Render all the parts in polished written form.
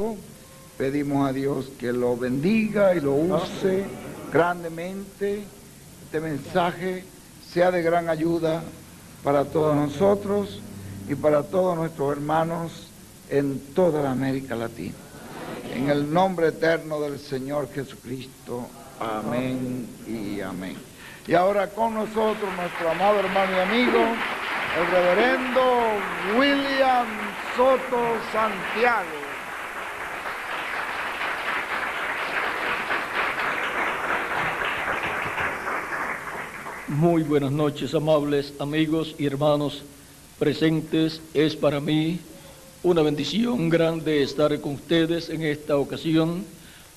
trabajo. Pedimos a Dios que lo bendiga y lo use grandemente. Este mensaje sea de gran ayuda para todos nosotros y para todos nuestros hermanos en toda la América Latina. En el nombre eterno del Señor Jesucristo. Amén y amén. Y ahora con nosotros nuestro amado hermano y amigo, el reverendo William Soto Santiago. Muy buenas noches, amables amigos y hermanos presentes. Es para mí una bendición grande estar con ustedes en esta ocasión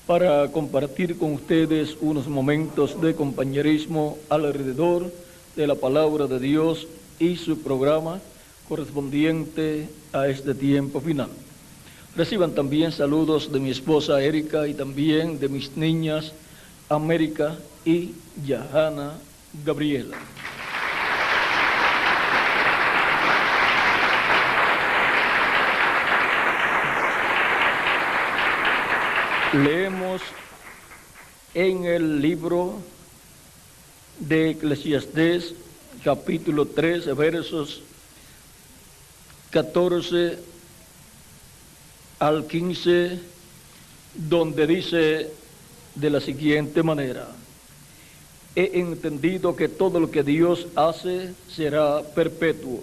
para compartir con ustedes unos momentos de compañerismo alrededor de la palabra de Dios y su programa correspondiente a este tiempo final. Reciban también saludos de mi esposa Erika y también de mis niñas América y Yahana Gabriela. Leemos en el libro de Eclesiastés, capítulo 3, versos 14 al 15, donde dice de la siguiente manera: he entendido que todo lo que Dios hace será perpetuo,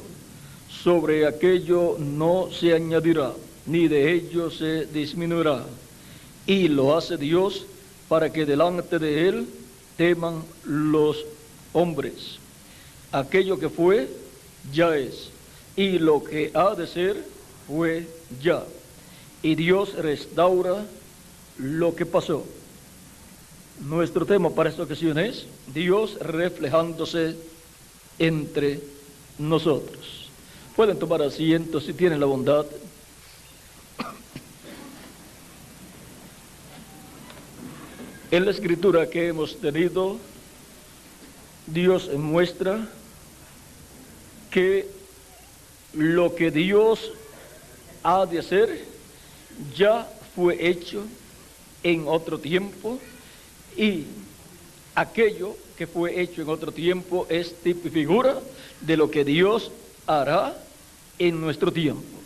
sobre aquello no se añadirá, ni de ello se disminuirá. Y lo hace Dios para que delante de Él teman los hombres. Aquello que fue, ya es, y lo que ha de ser, fue ya. Y Dios restaura lo que pasó. Nuestro tema para esta ocasión es Dios reflejándose entre nosotros. Pueden tomar asiento si tienen la bondad. En la escritura que hemos tenido, Dios muestra que lo que Dios ha de hacer ya fue hecho en otro tiempo, y aquello que fue hecho en otro tiempo es tipo y figura de lo que Dios hará en nuestro tiempo.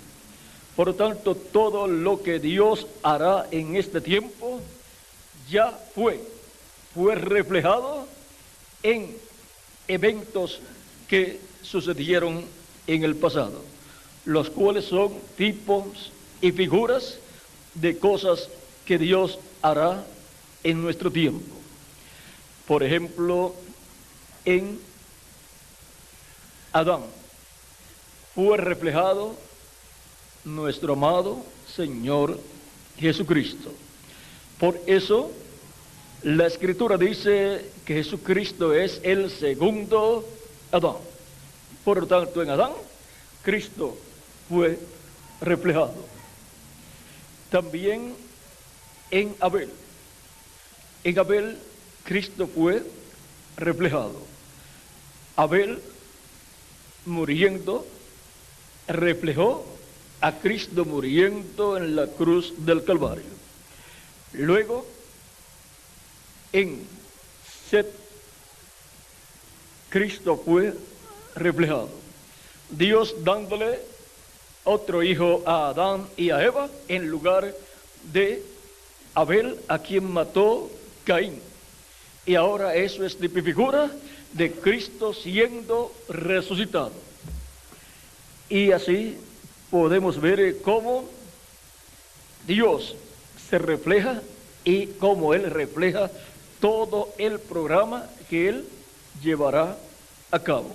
Por lo tanto, todo lo que Dios hará en este tiempo ya fue reflejado en eventos que sucedieron en el pasado, los cuales son tipos y figuras de cosas que Dios hará en nuestro tiempo. Por ejemplo, en Adán fue reflejado nuestro amado Señor Jesucristo. Por eso, la Escritura dice que Jesucristo es el segundo Adán. Por lo tanto, en Adán, Cristo fue reflejado. También en Abel. En Abel, Cristo fue reflejado. Abel, muriendo, reflejó a Cristo muriendo en la cruz del Calvario. Luego, en Set, Cristo fue reflejado. Dios dándole otro hijo a Adán y a Eva en lugar de Abel, a quien mató Caín. Y ahora eso es tipo y figura de Cristo siendo resucitado. Y así podemos ver cómo Dios se refleja y cómo Él refleja todo el programa que Él llevará a cabo.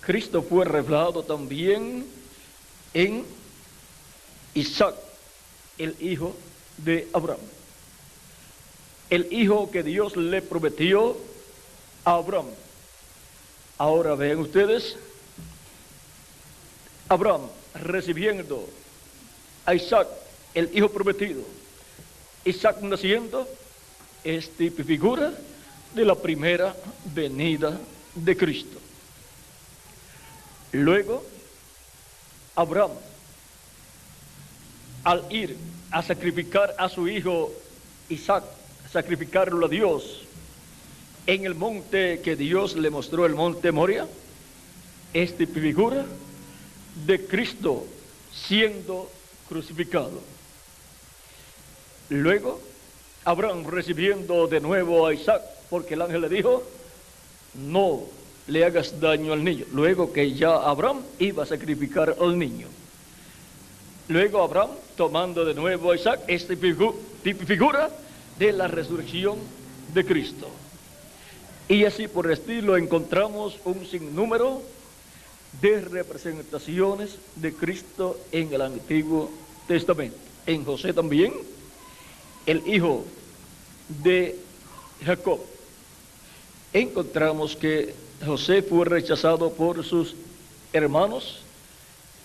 Cristo fue reflejado también en Isaac, el hijo de Abraham. El hijo que Dios le prometió a Abraham. Ahora vean ustedes, Abraham recibiendo a Isaac, el hijo prometido. Isaac naciendo es tipo y figura de la primera venida de Cristo. Luego, Abraham, al ir a sacrificar a su hijo Isaac, sacrificarlo a Dios en el monte que Dios le mostró, el monte Moria, esta figura de Cristo siendo crucificado. Luego, Abraham recibiendo de nuevo a Isaac, porque el ángel le dijo, no le hagas daño al niño. Luego que ya Abraham iba a sacrificar al niño. Luego Abraham, tomando de nuevo a Isaac, esta figura de la resurrección de Cristo. Y así por el estilo encontramos un sinnúmero de representaciones de Cristo en el Antiguo Testamento. En José también, el hijo de Jacob. Encontramos que José fue rechazado por sus hermanos.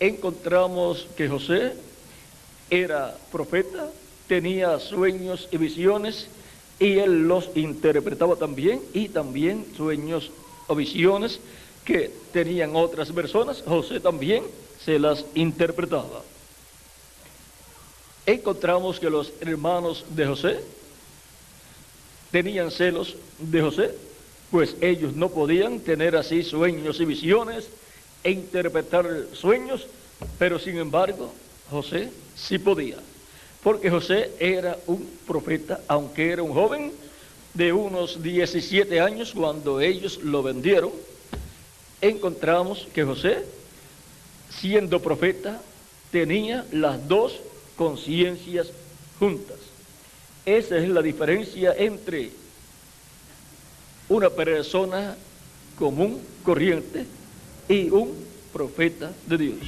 Encontramos que José era profeta, tenía sueños y visiones, y él los interpretaba también, y también sueños o visiones que tenían otras personas, José también se las interpretaba. Encontramos que los hermanos de José tenían celos de José, pues ellos no podían tener así sueños y visiones e interpretar sueños, pero sin embargo José sí podía, porque José era un profeta, aunque era un joven de unos 17 años cuando ellos lo vendieron. Encontramos que José, siendo profeta, tenía las dos conciencias juntas. Esa es la diferencia entre una persona común, corriente, y un profeta de Dios.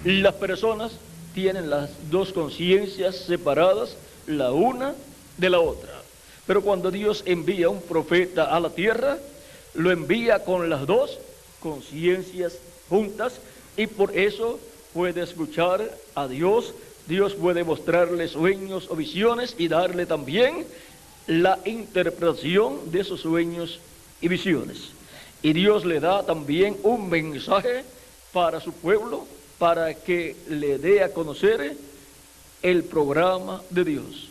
Las personas tienen las dos conciencias separadas, la una de la otra. Pero cuando Dios envía un profeta a la tierra, lo envía con las dos conciencias juntas, y por eso puede escuchar a Dios. Dios puede mostrarle sueños o visiones y darle también la interpretación de esos sueños y visiones. Y Dios le da también un mensaje para su pueblo, para que le dé a conocer el programa de Dios.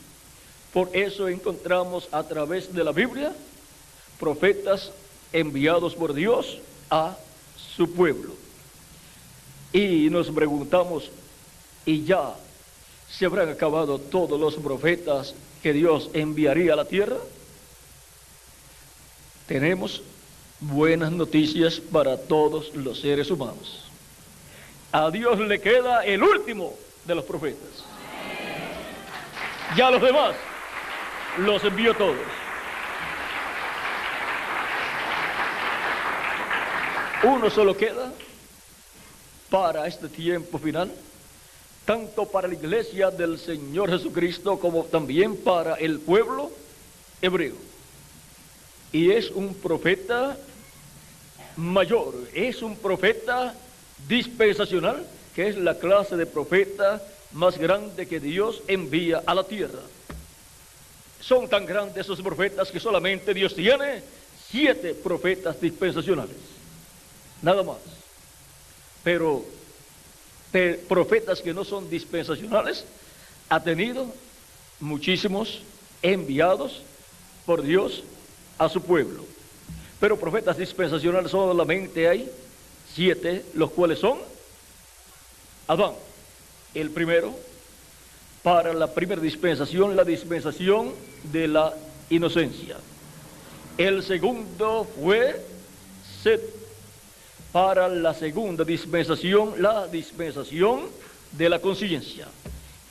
Por eso encontramos a través de la Biblia profetas enviados por Dios a su pueblo. Y nos preguntamos, ¿y ya se habrán acabado todos los profetas que Dios enviaría a la tierra? Tenemos buenas noticias para todos los seres humanos. A Dios le queda el último de los profetas. Ya los demás los envió todos. Uno solo queda para este tiempo final, tanto para la iglesia del Señor Jesucristo como también para el pueblo hebreo. Y es un profeta mayor, es un profeta dispensacional, que es la clase de profeta más grande que Dios envía a la tierra. Son tan grandes esos profetas que solamente Dios tiene 7 profetas dispensacionales, nada más. Pero profetas que no son dispensacionales ha tenido muchísimos enviados por Dios a su pueblo. Pero profetas dispensacionales solamente hay 7, los cuales son Adán, el primero, para la primera dispensación, la dispensación de la inocencia. El segundo fue Set, para la segunda dispensación, la dispensación de la conciencia.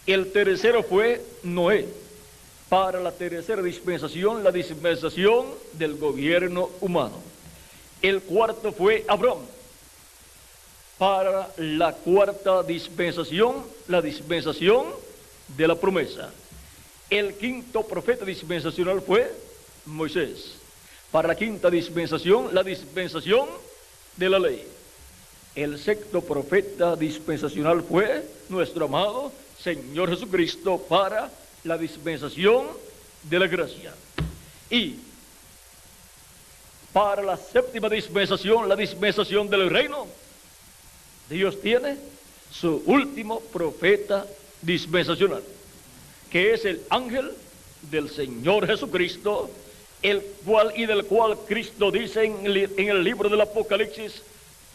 El tercero fue Noé, para la tercera dispensación, la dispensación del gobierno humano. El cuarto fue Abraham, para la cuarta dispensación, la dispensación de la promesa. El quinto profeta dispensacional fue Moisés, para la quinta dispensación, la dispensación de la ley. El sexto profeta dispensacional fue nuestro amado Señor Jesucristo, para la dispensación de la gracia. Y para la séptima dispensación, la dispensación del reino, Dios tiene su último profeta dispensacional, que es el ángel del Señor Jesucristo, el cual y del cual Cristo dice en el libro del Apocalipsis,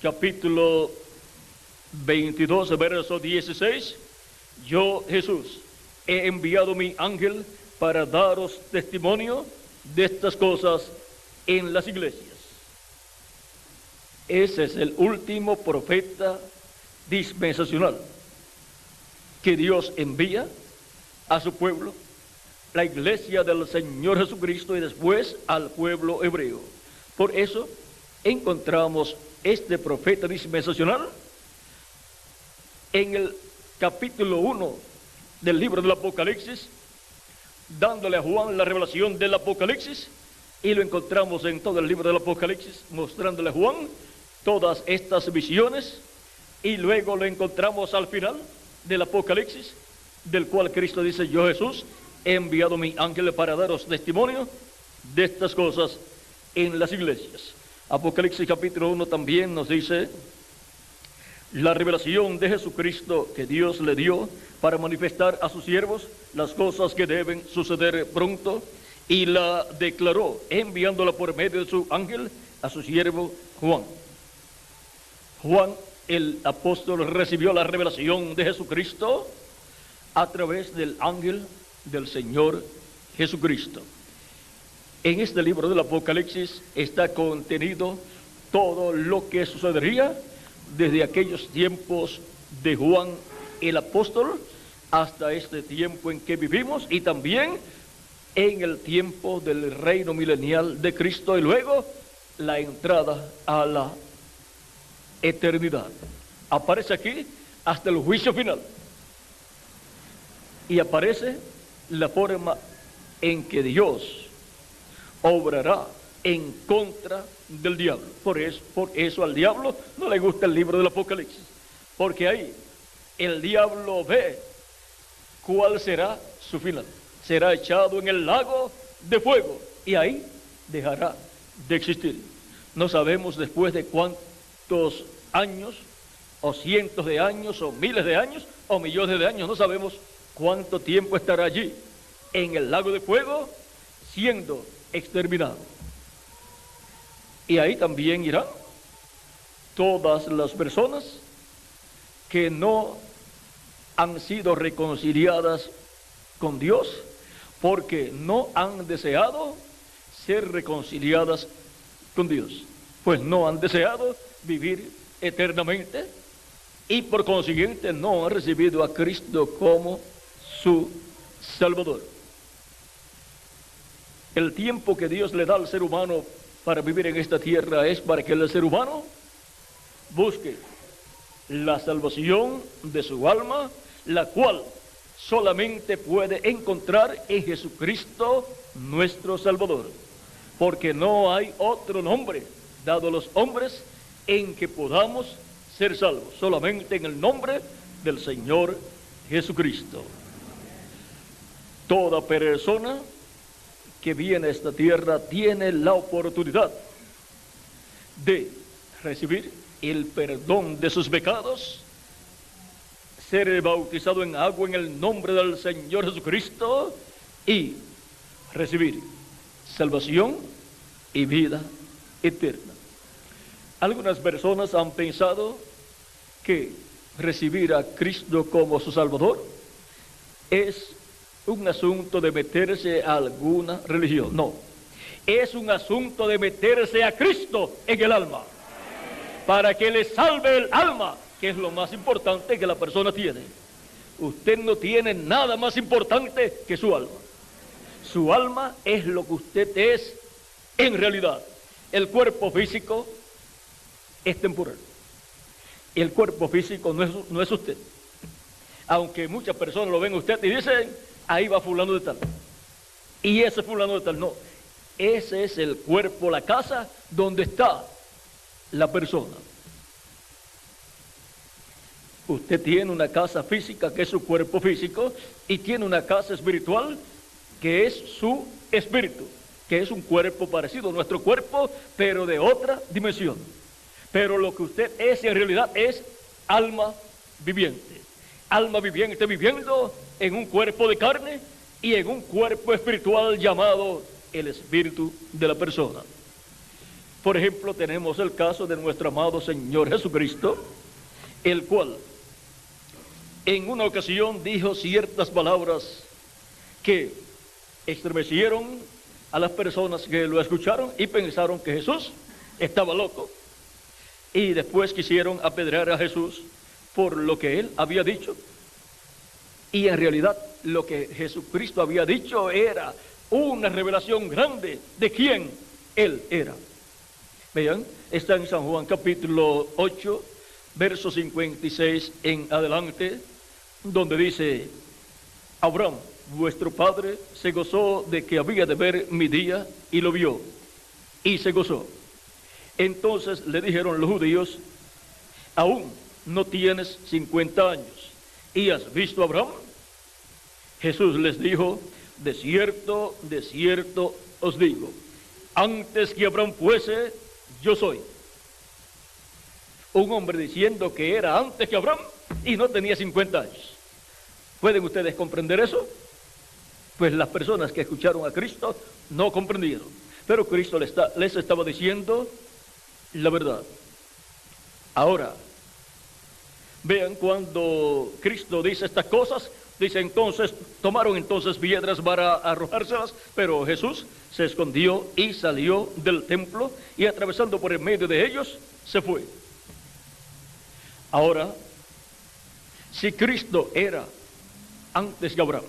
capítulo 22, verso 16, yo, Jesús, he enviado mi ángel para daros testimonio de estas cosas en las iglesias. Ese es el último profeta dispensacional que Dios envía a su pueblo, la iglesia del Señor Jesucristo, y después al pueblo hebreo. Por eso encontramos este profeta dispensacional en el capítulo 1 del libro del Apocalipsis, dándole a Juan la revelación del Apocalipsis, y lo encontramos en todo el libro del Apocalipsis, mostrándole a Juan todas estas visiones, y luego lo encontramos al final del Apocalipsis, del cual Cristo dice, yo, Jesús, he enviado mi ángel para daros testimonio de estas cosas en las iglesias. Apocalipsis capítulo 1 también nos dice la revelación de Jesucristo que Dios le dio para manifestar a sus siervos las cosas que deben suceder pronto, y la declaró enviándola por medio de su ángel a su siervo Juan. Juan, el apóstol, recibió la revelación de Jesucristo a través del ángel del Señor Jesucristo. En este libro del Apocalipsis está contenido todo lo que sucedería desde aquellos tiempos de Juan el apóstol hasta este tiempo en que vivimos, y también en el tiempo del reino milenial de Cristo, y luego la entrada a la eternidad. Aparece aquí hasta el juicio final, y aparece la forma en que Dios obrará en contra del diablo. Por eso al diablo no le gusta el libro del Apocalipsis, porque ahí el diablo ve cuál será su final. Será echado en el lago de fuego, y ahí dejará de existir. No sabemos después de cuántos años, o cientos de años, o miles de años, o millones de años, no sabemos cuánto tiempo estará allí en el lago de fuego siendo exterminado. Y ahí también irán todas las personas que no han sido reconciliadas con Dios, porque no han deseado ser reconciliadas con Dios, pues no han deseado vivir eternamente, y por consiguiente no han recibido a Cristo como su Salvador. El tiempo que Dios le da al ser humano para vivir en esta tierra es para que el ser humano busque la salvación de su alma, la cual solamente puede encontrar en Jesucristo nuestro Salvador, porque no hay otro nombre dado a los hombres en que podamos ser salvos, solamente en el nombre del Señor Jesucristo. Toda persona que viene a esta tierra tiene la oportunidad de recibir el perdón de sus pecados, ser bautizado en agua en el nombre del Señor Jesucristo y recibir salvación y vida eterna. Algunas personas han pensado que recibir a Cristo como su Salvador es un asunto de meterse a alguna religión. No, es un asunto de meterse a Cristo en el alma, para que le salve el alma, que es lo más importante que la persona tiene. Usted no tiene nada más importante que su alma. Su alma es lo que usted es en realidad. El cuerpo físico es temporal. El cuerpo físico no es usted. Aunque muchas personas lo ven a usted y dicen, ahí va fulano de tal, y ese fulano de tal. No, ese es el cuerpo, la casa donde está la persona. Usted tiene una casa física que es su cuerpo físico, y tiene una casa espiritual que es su espíritu, que es un cuerpo parecido a nuestro cuerpo, pero de otra dimensión. Pero lo que usted es en realidad es alma viviente. alma viviente viviendo en un cuerpo de carne y en un cuerpo espiritual llamado el espíritu de la persona. Por ejemplo, tenemos el caso de nuestro amado Señor Jesucristo, el cual en una ocasión dijo ciertas palabras que estremecieron a las personas que lo escucharon y pensaron que Jesús estaba loco, y después quisieron apedrear a Jesús por lo que él había dicho. Y en realidad lo que Jesucristo había dicho era una revelación grande de quién él era. Vean, está en San Juan capítulo 8, verso 56 en adelante, donde dice: Abraham, vuestro padre, se gozó de que había de ver mi día, y lo vio, y se gozó. Entonces le dijeron los judíos: aún no tienes 50 años, ¿y has visto a Abraham? Jesús les dijo: de cierto os digo, antes que Abraham fuese, yo soy. Un hombre diciendo que era antes que Abraham y no tenía 50 años. ¿Pueden ustedes comprender eso? Pues las personas que escucharon a Cristo no comprendieron, pero Cristo les estaba diciendo la verdad. Ahora, vean, cuando Cristo dice estas cosas, dice entonces, tomaron entonces piedras para arrojárselas, pero Jesús se escondió y salió del templo, y atravesando por en medio de ellos, se fue. Ahora, si Cristo era antes de Abraham,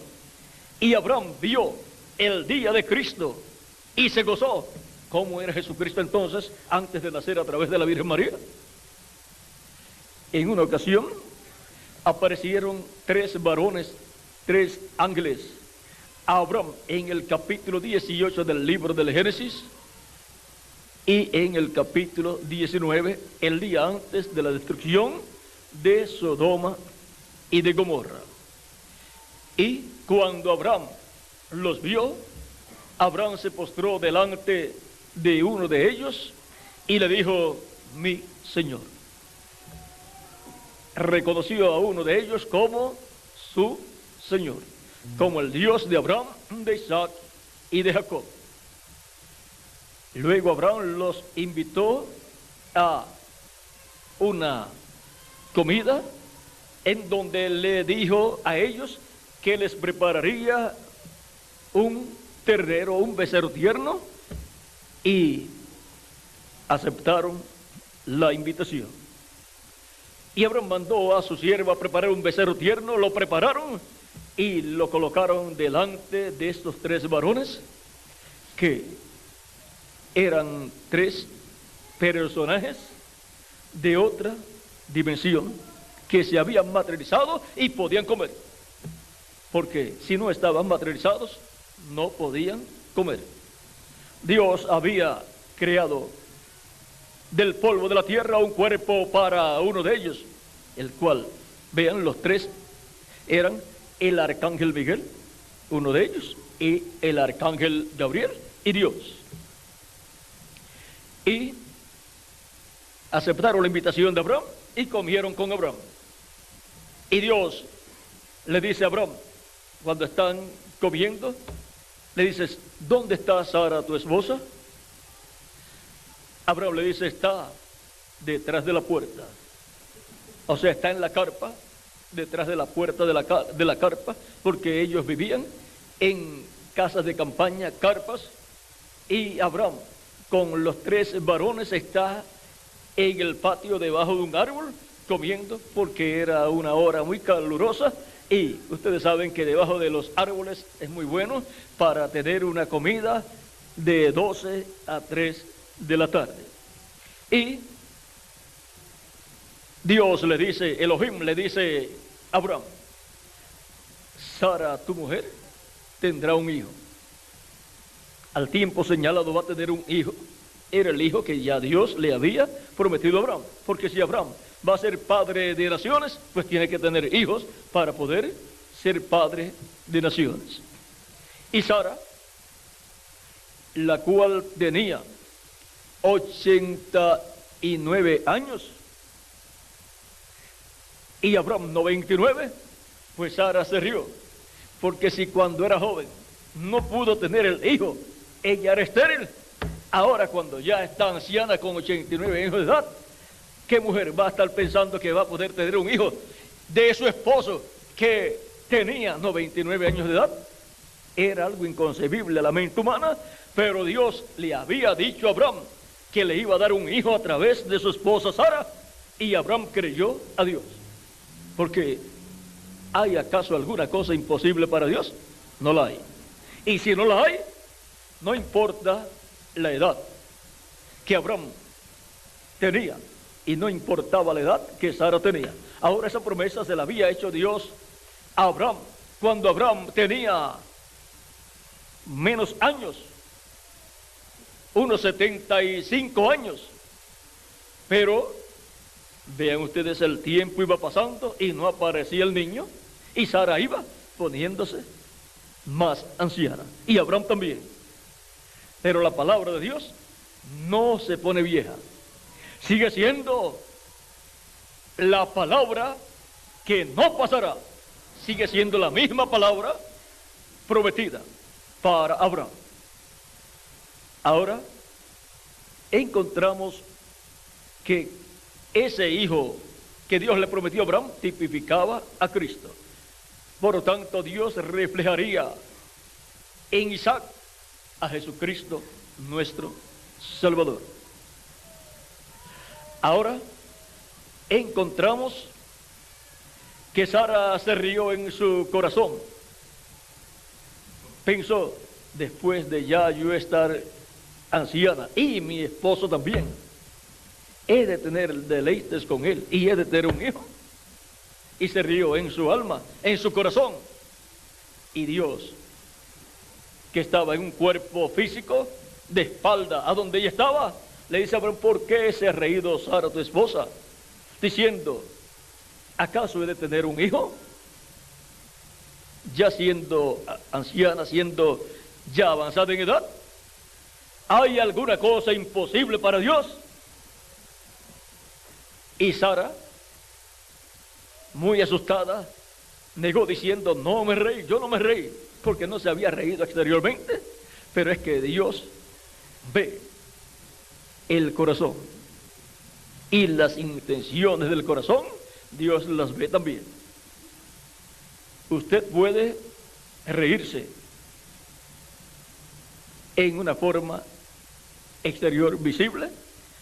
y Abraham vio el día de Cristo y se gozó, ¿cómo era Jesucristo entonces antes de nacer a través de la Virgen María? En una ocasión aparecieron 3 varones, 3 ángeles, a Abraham en el capítulo 18 del libro del Génesis, y en el capítulo 19, el día antes de la destrucción de Sodoma y de Gomorra. Y cuando Abraham los vio, Abraham se postró delante de uno de ellos y le dijo: mi Señor. Reconoció a uno de ellos como su Señor, como el Dios de Abraham, de Isaac y de Jacob. Luego Abraham los invitó a una comida en donde le dijo a ellos que les prepararía un ternero, un becerro tierno, y aceptaron la invitación. Y Abraham mandó a su sierva a preparar un becerro tierno, lo prepararon y lo colocaron delante de estos 3 varones, que eran 3 personajes de otra dimensión, que se habían materializado y podían comer, porque si no estaban materializados no podían comer. Dios había creado del polvo de la tierra un cuerpo para uno de ellos, el cual, vean, los 3 eran el arcángel Miguel, uno de ellos, y el arcángel Gabriel, y Dios. Y aceptaron la invitación de Abraham y comieron con Abraham. Y Dios le dice a Abraham, cuando están comiendo, le dices: ¿dónde está Sara, tu esposa? Abraham le dice: está detrás de la puerta. O sea, está en la carpa, detrás de la puerta de la carpa, porque ellos vivían en casas de campaña, carpas, y Abraham con los 3 varones está en el patio debajo de un árbol comiendo, porque era una hora muy calurosa, y ustedes saben que debajo de los árboles es muy bueno para tener una comida de 12 a 3 de la tarde. Y Dios le dice, Elohim le dice a Abraham: Sara, tu mujer, tendrá un hijo. Al tiempo señalado va a tener un hijo. Era el hijo que ya Dios le había prometido a Abraham, porque si Abraham va a ser padre de naciones, pues tiene que tener hijos para poder ser padre de naciones. Y Sara, la cual tenía 89 años y Abraham 99, Pues Sara se rió, porque si cuando era joven no pudo tener el hijo, ella era estéril, ahora cuando ya está anciana con 89 años de edad, ¿qué mujer va a estar pensando que va a poder tener un hijo de su esposo que tenía 99 años de edad? Era algo inconcebible a la mente humana, pero Dios le había dicho a Abraham que le iba a dar un hijo a través de su esposa Sara, y Abraham creyó a Dios. Porque ¿hay acaso alguna cosa imposible para Dios? No la hay. Y si no la hay, no importa la edad que Abraham tenía, y no importaba la edad que Sara tenía. Ahora esa promesa se la había hecho Dios a Abraham cuando Abraham tenía menos años, unos 75 años. Pero vean ustedes, el tiempo iba pasando y no aparecía el niño, y Sara iba poniéndose más anciana, y Abraham también. Pero la palabra de Dios no se pone vieja, sigue siendo la palabra que no pasará, sigue siendo la misma palabra prometida para Abraham. Ahora encontramos que ese hijo que Dios le prometió a Abraham tipificaba a Cristo. Por lo tanto, Dios reflejaría en Isaac a Jesucristo, nuestro Salvador. Ahora encontramos que Sara se rió en su corazón. Pensó, después de ya yo estar anciana, y mi esposo también, he de tener deleites con él, y he de tener un hijo. Y se rió en su alma, en su corazón. Y Dios, que estaba en un cuerpo físico, de espalda a donde ella estaba, le dice a Abraham: ¿por qué se ha reído Sara, tu esposa? Diciendo, ¿acaso he de tener un hijo? Ya siendo anciana, siendo ya avanzada en edad. ¿Hay alguna cosa imposible para Dios? Y Sara, muy asustada, negó diciendo: no me reí, yo no me reí, porque no se había reído exteriormente, pero es que Dios ve el corazón, y las intenciones del corazón Dios las ve también. Usted puede reírse en una forma exterior visible,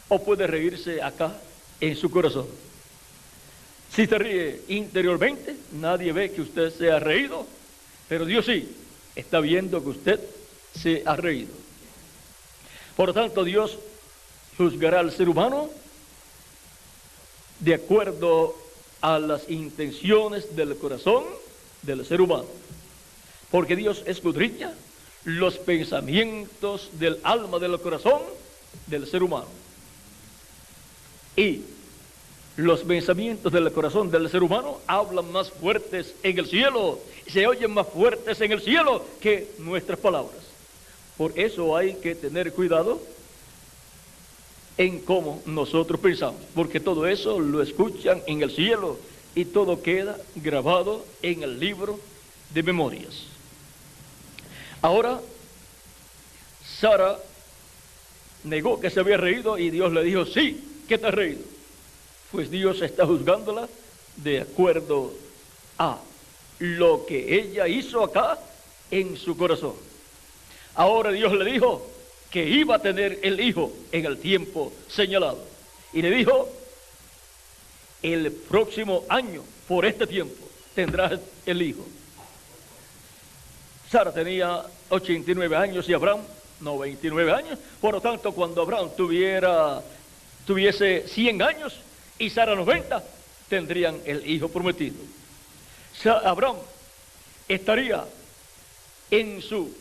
o puede reírse acá en su corazón. Si se ríe interiormente, nadie ve que usted se ha reído, pero Dios sí está viendo que usted se ha reído. Por lo tanto, Dios juzgará al ser humano de acuerdo a las intenciones del corazón del ser humano, porque Dios escudriña los pensamientos del alma, del corazón del ser humano. Y los pensamientos del corazón del ser humano hablan más fuertes en el cielo, se oyen más fuertes en el cielo que nuestras palabras. Por eso hay que tener cuidado en cómo nosotros pensamos, porque todo eso lo escuchan en el cielo y todo queda grabado en el libro de memorias. Ahora, Sara negó que se había reído, y Dios le dijo: sí, que te has reído. Pues Dios está juzgándola de acuerdo a lo que ella hizo acá en su corazón. Ahora Dios le dijo que iba a tener el hijo en el tiempo señalado, y le dijo: el próximo año, por este tiempo, tendrás el hijo. Sara tenía 89 años y Abraham 99 años. Por lo tanto, cuando Abraham tuviese 100 años y Sara 90, tendrían el hijo prometido. Abraham estaría en su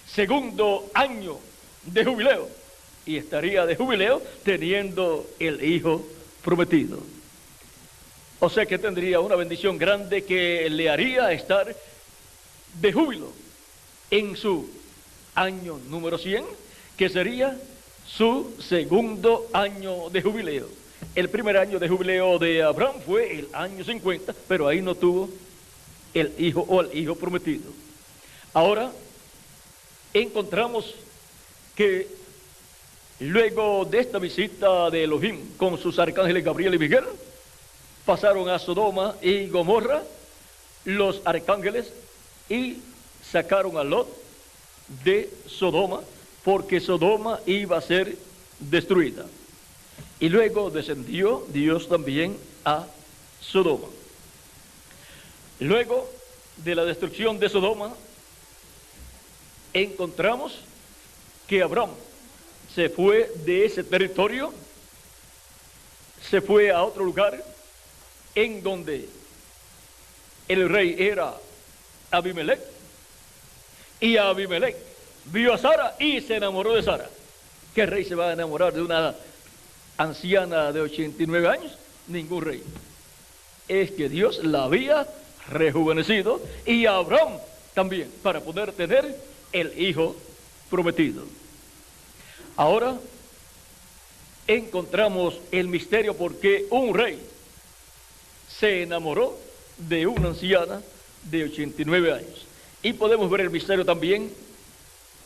segundo año de jubileo, y estaría de jubileo teniendo el hijo prometido. O sea que tendría una bendición grande que le haría estar de júbilo en su año número 100, que sería su segundo año de jubileo. El primer año de jubileo de Abraham fue el año 50, pero ahí no tuvo el hijo o el hijo prometido. Ahora encontramos que luego de esta visita de Elohim con sus arcángeles Gabriel y Miguel, pasaron a Sodoma y Gomorra los arcángeles y sacaron a Lot de Sodoma, porque Sodoma iba a ser destruida. Y luego descendió Dios también a Sodoma. Luego de la destrucción de Sodoma, encontramos que Abraham se fue de ese territorio, se fue a otro lugar en donde el rey era Abimelech, y Abimelech vio a Sara y se enamoró de Sara. ¿Qué rey se va a enamorar de una anciana de 89 años? Ningún rey. Es que Dios la había rejuvenecido, y a Abraham también, para poder tener el hijo prometido. Ahora encontramos el misterio por qué un rey se enamoró de una anciana de 89 años. Y podemos ver el misterio también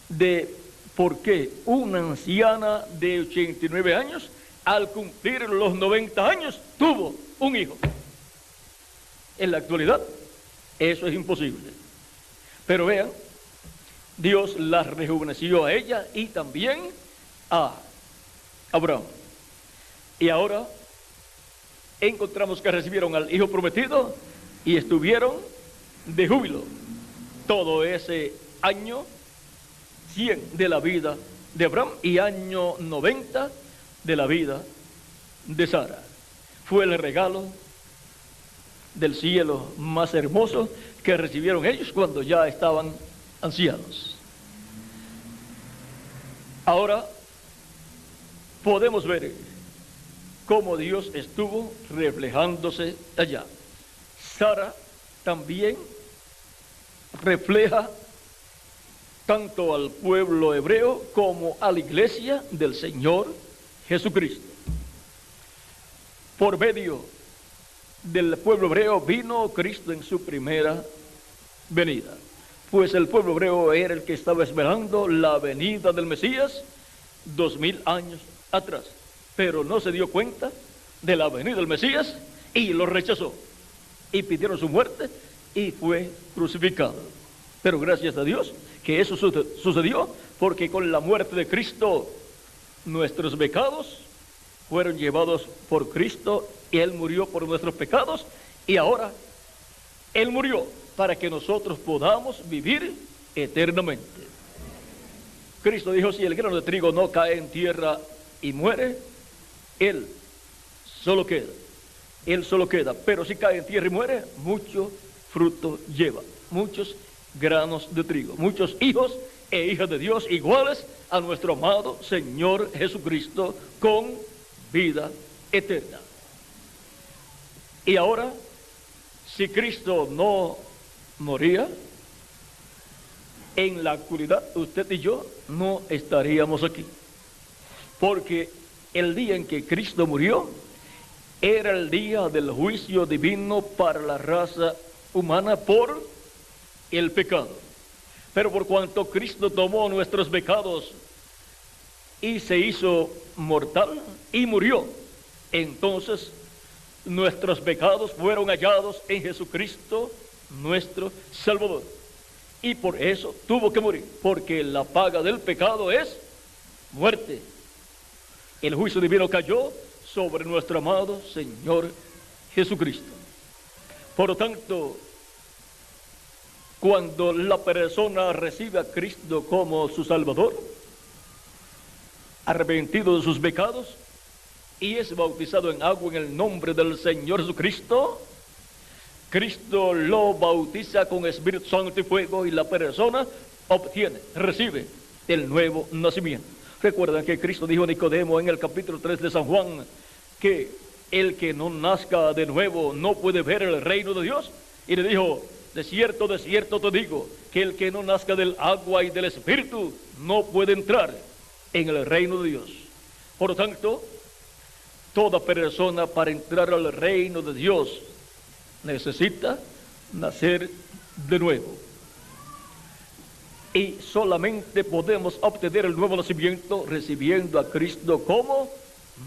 de por qué una anciana de 89 años, al cumplir los 90 años, tuvo un hijo. En la actualidad, eso es imposible. Pero vean, Dios la rejuveneció a ella y también a Abraham. Y ahora encontramos que recibieron al hijo prometido y estuvieron de júbilo todo ese año 100 de la vida de Abraham y año 90 de la vida de Sara. Fue el regalo del cielo más hermoso que recibieron ellos cuando ya estaban ancianos. Ahora podemos ver cómo Dios estuvo reflejándose allá. Sara también refleja tanto al pueblo hebreo como a la iglesia del Señor Jesucristo. Por medio del pueblo hebreo vino Cristo en su primera venida, pues el pueblo hebreo era el que estaba esperando la venida del Mesías 2000 años atrás, pero no se dio cuenta de la venida del Mesías y lo rechazó y pidieron su muerte y fue crucificado. Pero gracias a Dios que eso sucedió, porque con la muerte de Cristo nuestros pecados fueron llevados por Cristo y Él murió por nuestros pecados, y ahora Él murió para que nosotros podamos vivir eternamente. Cristo dijo: si el grano de trigo no cae en tierra y muere, Él solo queda, pero si cae en tierra y muere, mucho fruto lleva, muchos granos de trigo, muchos hijos e hijas de Dios iguales a nuestro amado Señor Jesucristo con vida eterna. Y ahora, si Cristo no moría, en la actualidad usted y yo no estaríamos aquí, porque el día en que Cristo murió era el día del juicio divino para la raza humana por el pecado. Pero por cuanto Cristo tomó nuestros pecados y se hizo mortal y murió, entonces nuestros pecados fueron hallados en Jesucristo nuestro Salvador, y por eso tuvo que morir, porque la paga del pecado es muerte. El juicio divino cayó sobre nuestro amado Señor Jesucristo. Por lo tanto, cuando la persona recibe a Cristo como su Salvador, arrepentido de sus pecados, y es bautizado en agua en el nombre del Señor Jesucristo, Cristo lo bautiza con Espíritu Santo y fuego, y la persona recibe el nuevo nacimiento. Recuerdan que Cristo dijo a Nicodemo en el capítulo 3 de San Juan que el que no nazca de nuevo no puede ver el reino de Dios, y le dijo: de cierto te digo, que el que no nazca del agua y del Espíritu no puede entrar en el reino de Dios. Por lo tanto, toda persona para entrar al reino de Dios necesita nacer de nuevo. Y solamente podemos obtener el nuevo nacimiento recibiendo a Cristo como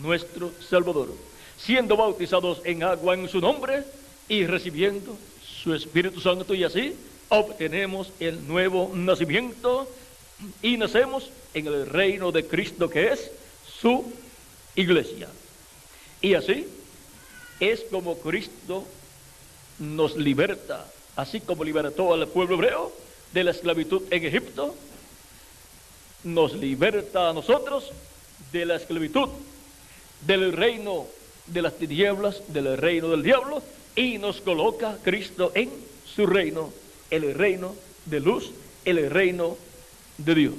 nuestro Salvador, siendo bautizados en agua en su nombre y recibiendo su Espíritu Santo, y así obtenemos el nuevo nacimiento y nacemos en el reino de Cristo, que es su iglesia. Y así es como Cristo nos liberta, así como libertó al pueblo hebreo de la esclavitud en Egipto, nos liberta a nosotros de la esclavitud, del reino de las tinieblas, del reino del diablo, y nos coloca Cristo en su reino, el reino de luz, el reino de Dios.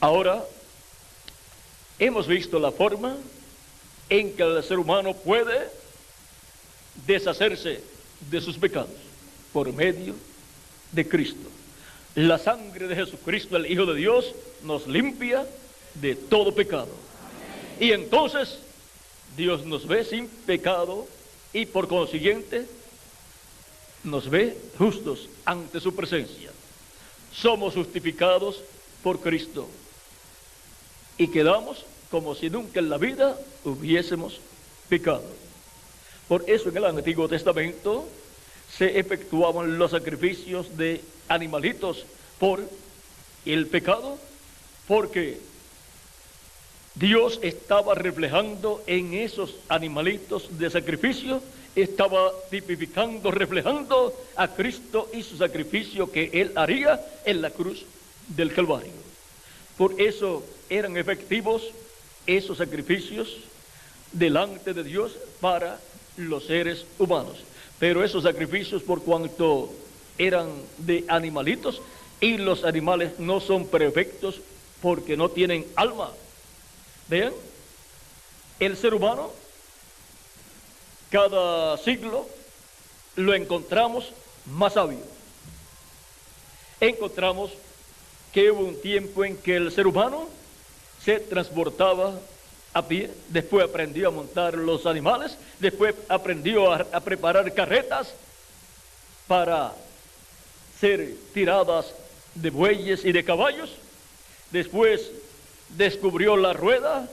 Ahora hemos visto la forma en que el ser humano puede deshacerse de sus pecados por medio de Cristo. La sangre de Jesucristo, el Hijo de Dios, nos limpia de todo pecado. Y entonces Dios nos ve sin pecado y por consiguiente nos ve justos ante su presencia. Somos justificados por Cristo y quedamos como si nunca en la vida hubiésemos pecado. Por eso en el Antiguo Testamento se efectuaban los sacrificios de animalitos por el pecado, porque Dios estaba reflejando en esos animalitos de sacrificio, estaba tipificando, reflejando a Cristo y su sacrificio que Él haría en la cruz del Calvario. Por eso eran efectivos esos sacrificios delante de Dios para los seres humanos. Pero esos sacrificios, por cuanto eran de animalitos, y los animales no son perfectos porque no tienen alma. Vean, el ser humano, cada siglo lo encontramos más sabio. Encontramos que hubo un tiempo en que el ser humano se transportaba a pie, después aprendió a montar los animales, después aprendió a preparar carretas para ser tiradas de bueyes y de caballos, después descubrió la rueda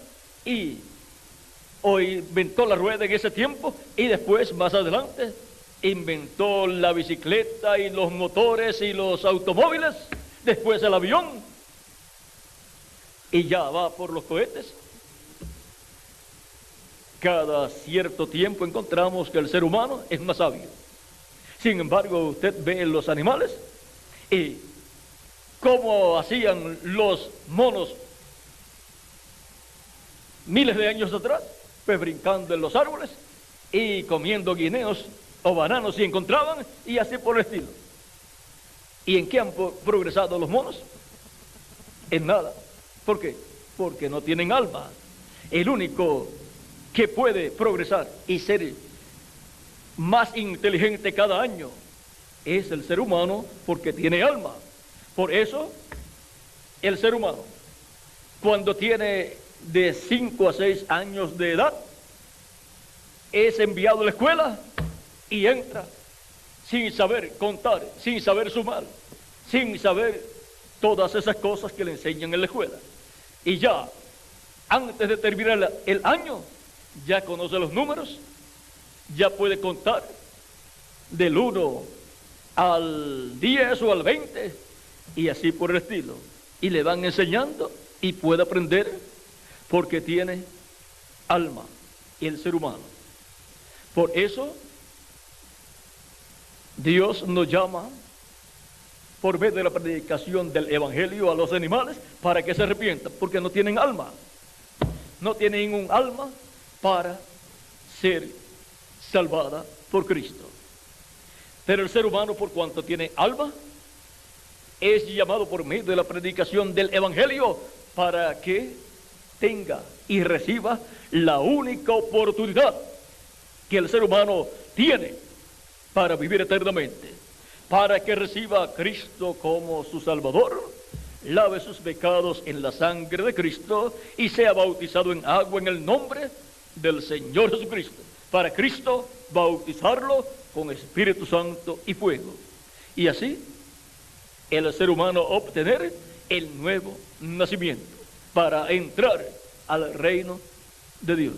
o inventó la rueda en ese tiempo, y después más adelante inventó la bicicleta y los motores y los automóviles, después el avión, y ya va por los cohetes. Cada cierto tiempo encontramos que el ser humano es más sabio. Sin embargo, usted ve los animales y cómo hacían los monos miles de años atrás, pues brincando en los árboles y comiendo guineos o bananos si encontraban, y así por el estilo. ¿Y en qué han progresado los monos? En nada. ¿Por qué? Porque no tienen alma. El único que puede progresar y ser más inteligente cada año es el ser humano, porque tiene alma. Por eso el ser humano, cuando tiene de 5 a 6 años de edad, es enviado a la escuela y entra sin saber contar, sin saber sumar, sin saber todas esas cosas que le enseñan en la escuela. Y ya antes de terminar el año ya conoce los números, ya puede contar del 1 al 10 o al 20 y así por el estilo. Y le van enseñando y puede aprender porque tiene alma el ser humano. Por eso Dios nos llama por medio de la predicación del Evangelio a los animales para que se arrepientan, porque no tienen alma. No tienen un alma para ser salvada por Cristo. Pero el ser humano, por cuanto tiene alma, es llamado por medio de la predicación del Evangelio para que tenga y reciba la única oportunidad que el ser humano tiene para vivir eternamente, para que reciba a Cristo como su Salvador, lave sus pecados en la sangre de Cristo y sea bautizado en agua en el nombre del Señor Jesucristo. Para Cristo bautizarlo con Espíritu Santo y fuego. Y así el ser humano obtener el nuevo nacimiento para entrar al reino de Dios.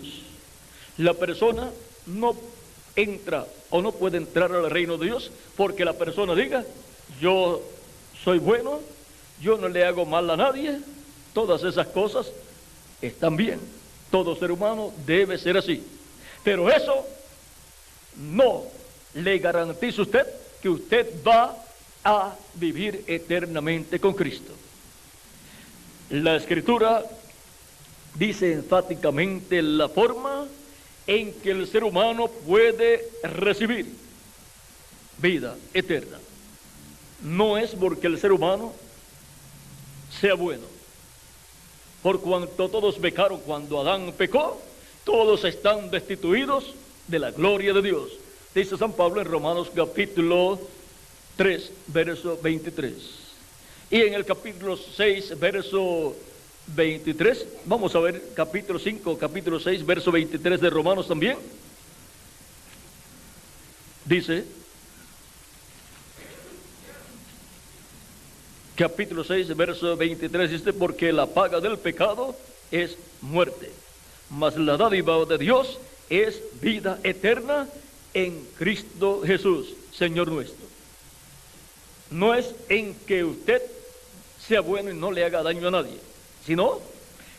La persona no entra o no puede entrar al reino de Dios porque la persona diga: yo soy bueno, yo no le hago mal a nadie. Todas esas cosas están bien. Todo ser humano debe ser así. Pero eso no le garantiza a usted que usted va a vivir eternamente con Cristo. La Escritura dice enfáticamente la forma en que el ser humano puede recibir vida eterna. No es porque el ser humano sea bueno. Por cuanto todos pecaron cuando Adán pecó, todos están destituidos de la gloria de Dios. Dice San Pablo en Romanos capítulo 3, verso 23. Y en el capítulo 6, verso 23, vamos a ver capítulo 5, capítulo 6, verso 23 de Romanos también. Dice, capítulo 6, verso 23, dice: porque la paga del pecado es muerte, mas la dádiva de Dios es vida eterna en Cristo Jesús, Señor nuestro. No es en que usted sea bueno y no le haga daño a nadie, sino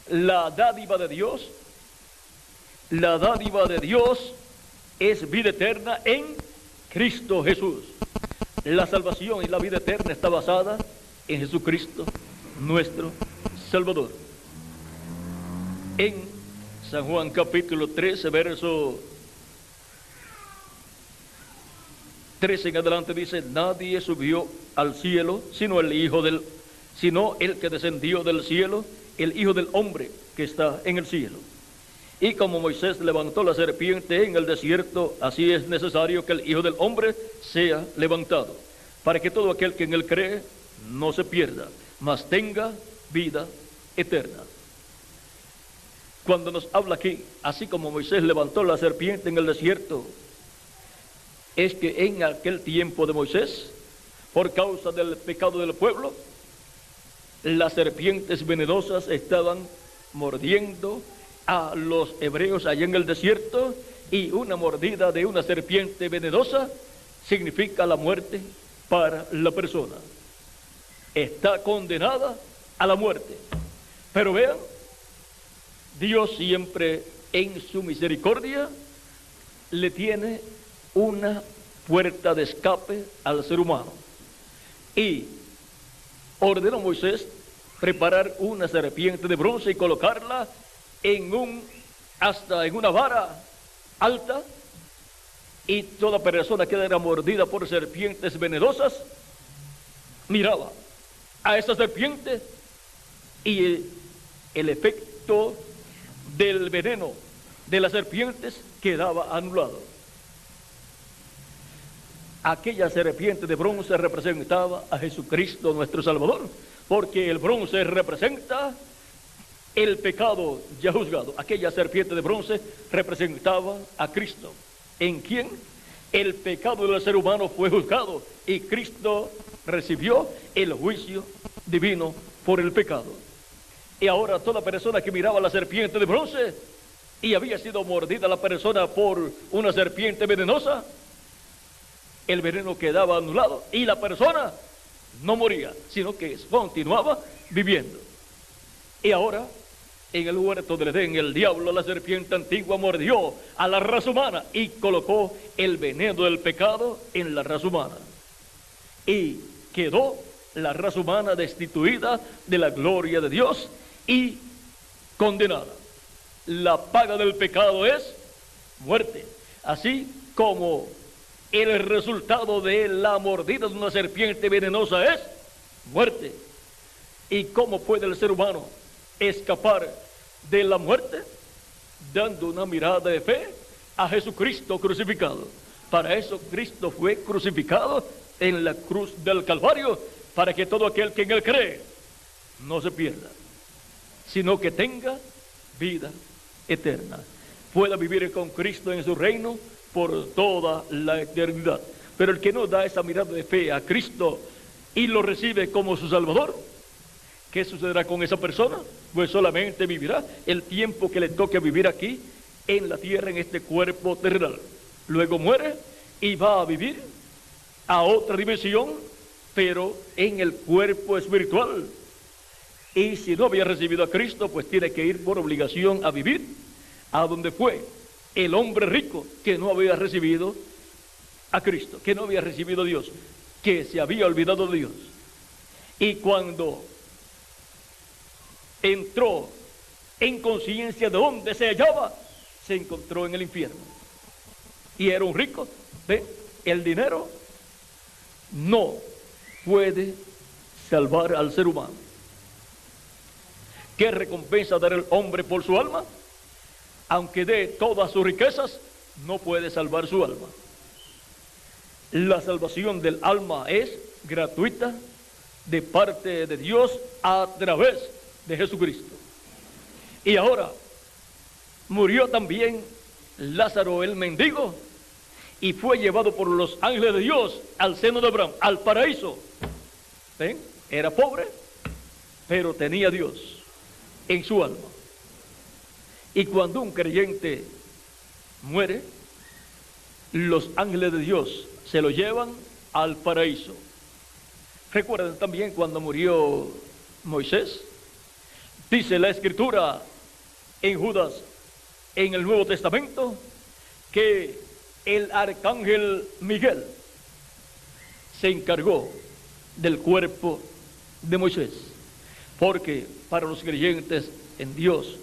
la dádiva de Dios es vida eterna en Cristo Jesús. La salvación y la vida eterna está basada en Jesucristo, nuestro Salvador. En San Juan capítulo 13, verso 13 en adelante dice: nadie subió al cielo sino el que descendió del cielo, el Hijo del Hombre que está en el cielo. Y como Moisés levantó la serpiente en el desierto, así es necesario que el Hijo del Hombre sea levantado, para que todo aquel que en él cree no se pierda, mas tenga vida eterna. Cuando nos habla aquí, así como Moisés levantó la serpiente en el desierto, es que en aquel tiempo de Moisés, por causa del pecado del pueblo, las serpientes venenosas estaban mordiendo a los hebreos allá en el desierto, y una mordida de una serpiente venenosa significa la muerte para la persona. Está condenada a la muerte. Pero vean, Dios siempre en su misericordia le tiene una puerta de escape al ser humano. Y ordenó a Moisés preparar una serpiente de bronce y colocarla en una vara alta, y toda persona que era mordida por serpientes venenosas miraba a esa serpiente y el efecto del veneno de las serpientes quedaba anulado. Aquella serpiente de bronce representaba a Jesucristo nuestro Salvador, porque el bronce representa el pecado ya juzgado. Aquella serpiente de bronce representaba a Cristo, en quien el pecado del ser humano fue juzgado y Cristo recibió el juicio divino por el pecado. Y ahora toda persona que miraba la serpiente de bronce y había sido mordida la persona por una serpiente venenosa, el veneno quedaba anulado y la persona no moría, sino que continuaba viviendo. Y ahora, en el huerto del Edén, el diablo, la serpiente antigua, mordió a la raza humana y colocó el veneno del pecado en la raza humana. Y quedó la raza humana destituida de la gloria de Dios y condenada. La paga del pecado es muerte, así como el resultado de la mordida de una serpiente venenosa es muerte. ¿Y cómo puede el ser humano escapar de la muerte? Dando una mirada de fe a Jesucristo crucificado. Para eso Cristo fue crucificado en la cruz del Calvario, para que todo aquel que en él cree no se pierda, sino que tenga vida eterna, pueda vivir con Cristo en su reino por toda la eternidad. Pero el que no da esa mirada de fe a Cristo y lo recibe como su Salvador, ¿qué sucederá con esa persona? Pues solamente vivirá el tiempo que le toque vivir aquí en la tierra, en este cuerpo terrenal. Luego muere y va a vivir a otra dimensión, pero en el cuerpo espiritual. Y si no había recibido a Cristo, pues tiene que ir por obligación a vivir a donde fue el hombre rico que no había recibido a Cristo, que no había recibido a Dios, que se había olvidado de Dios. Y cuando entró en conciencia de dónde se hallaba, se encontró en el infierno. Y era un rico. ¿Ve? El dinero no puede salvar al ser humano. ¿Qué recompensa dará el hombre por su alma? Aunque dé todas sus riquezas, no puede salvar su alma. La salvación del alma es gratuita de parte de Dios a través de Jesucristo. Y ahora murió también Lázaro el mendigo y fue llevado por los ángeles de Dios al seno de Abraham, al paraíso. ¿Ven? Era pobre, pero tenía a Dios en su alma. Y cuando un creyente muere, los ángeles de Dios se lo llevan al paraíso. Recuerden también cuando murió Moisés, dice la Escritura en Judas, en el Nuevo Testamento, que el arcángel Miguel se encargó del cuerpo de Moisés, porque para los creyentes en Dios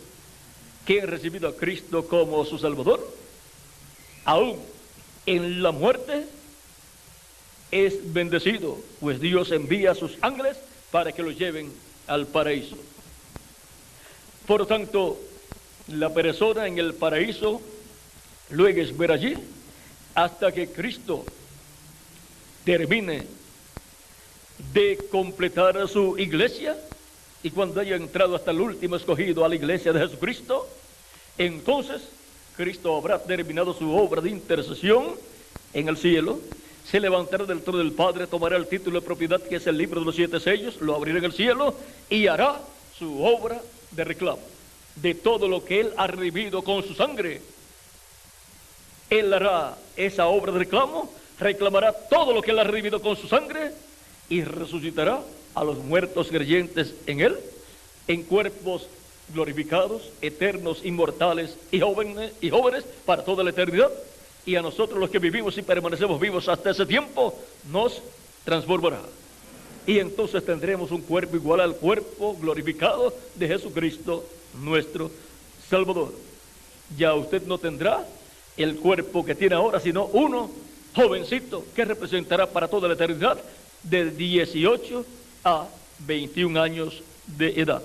que han recibido a Cristo como su Salvador, aún en la muerte es bendecido, pues Dios envía a sus ángeles para que los lleven al paraíso. Por lo tanto, la persona en el paraíso luego es ver allí hasta que Cristo termine de completar su iglesia, y cuando haya entrado hasta el último escogido a la iglesia de Jesucristo, entonces Cristo habrá terminado su obra de intercesión en el cielo, se levantará del trono del Padre, tomará el título de propiedad que es el libro de los 7 sellos, lo abrirá en el cielo y hará su obra de reclamo de todo lo que Él ha redimido con su sangre. Él hará esa obra de reclamo, reclamará todo lo que Él ha redimido con su sangre y resucitará a los muertos creyentes en Él, en cuerpos glorificados, eternos, inmortales y jóvenes para toda la eternidad. Y a nosotros los que vivimos y permanecemos vivos hasta ese tiempo, nos transformará. Y entonces tendremos un cuerpo igual al cuerpo glorificado de Jesucristo, nuestro Salvador. Ya usted no tendrá el cuerpo que tiene ahora, sino uno jovencito que representará para toda la eternidad de 18 a 21 años de edad,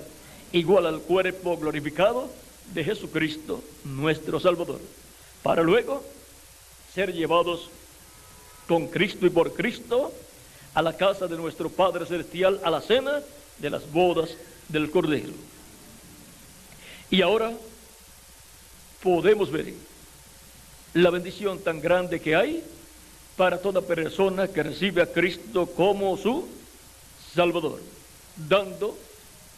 igual al cuerpo glorificado de Jesucristo, nuestro Salvador, para luego ser llevados con Cristo y por Cristo a la casa de nuestro Padre Celestial, a la cena de las bodas del Cordero. Y ahora podemos ver la bendición tan grande que hay para toda persona que recibe a Cristo como su Salvador, dando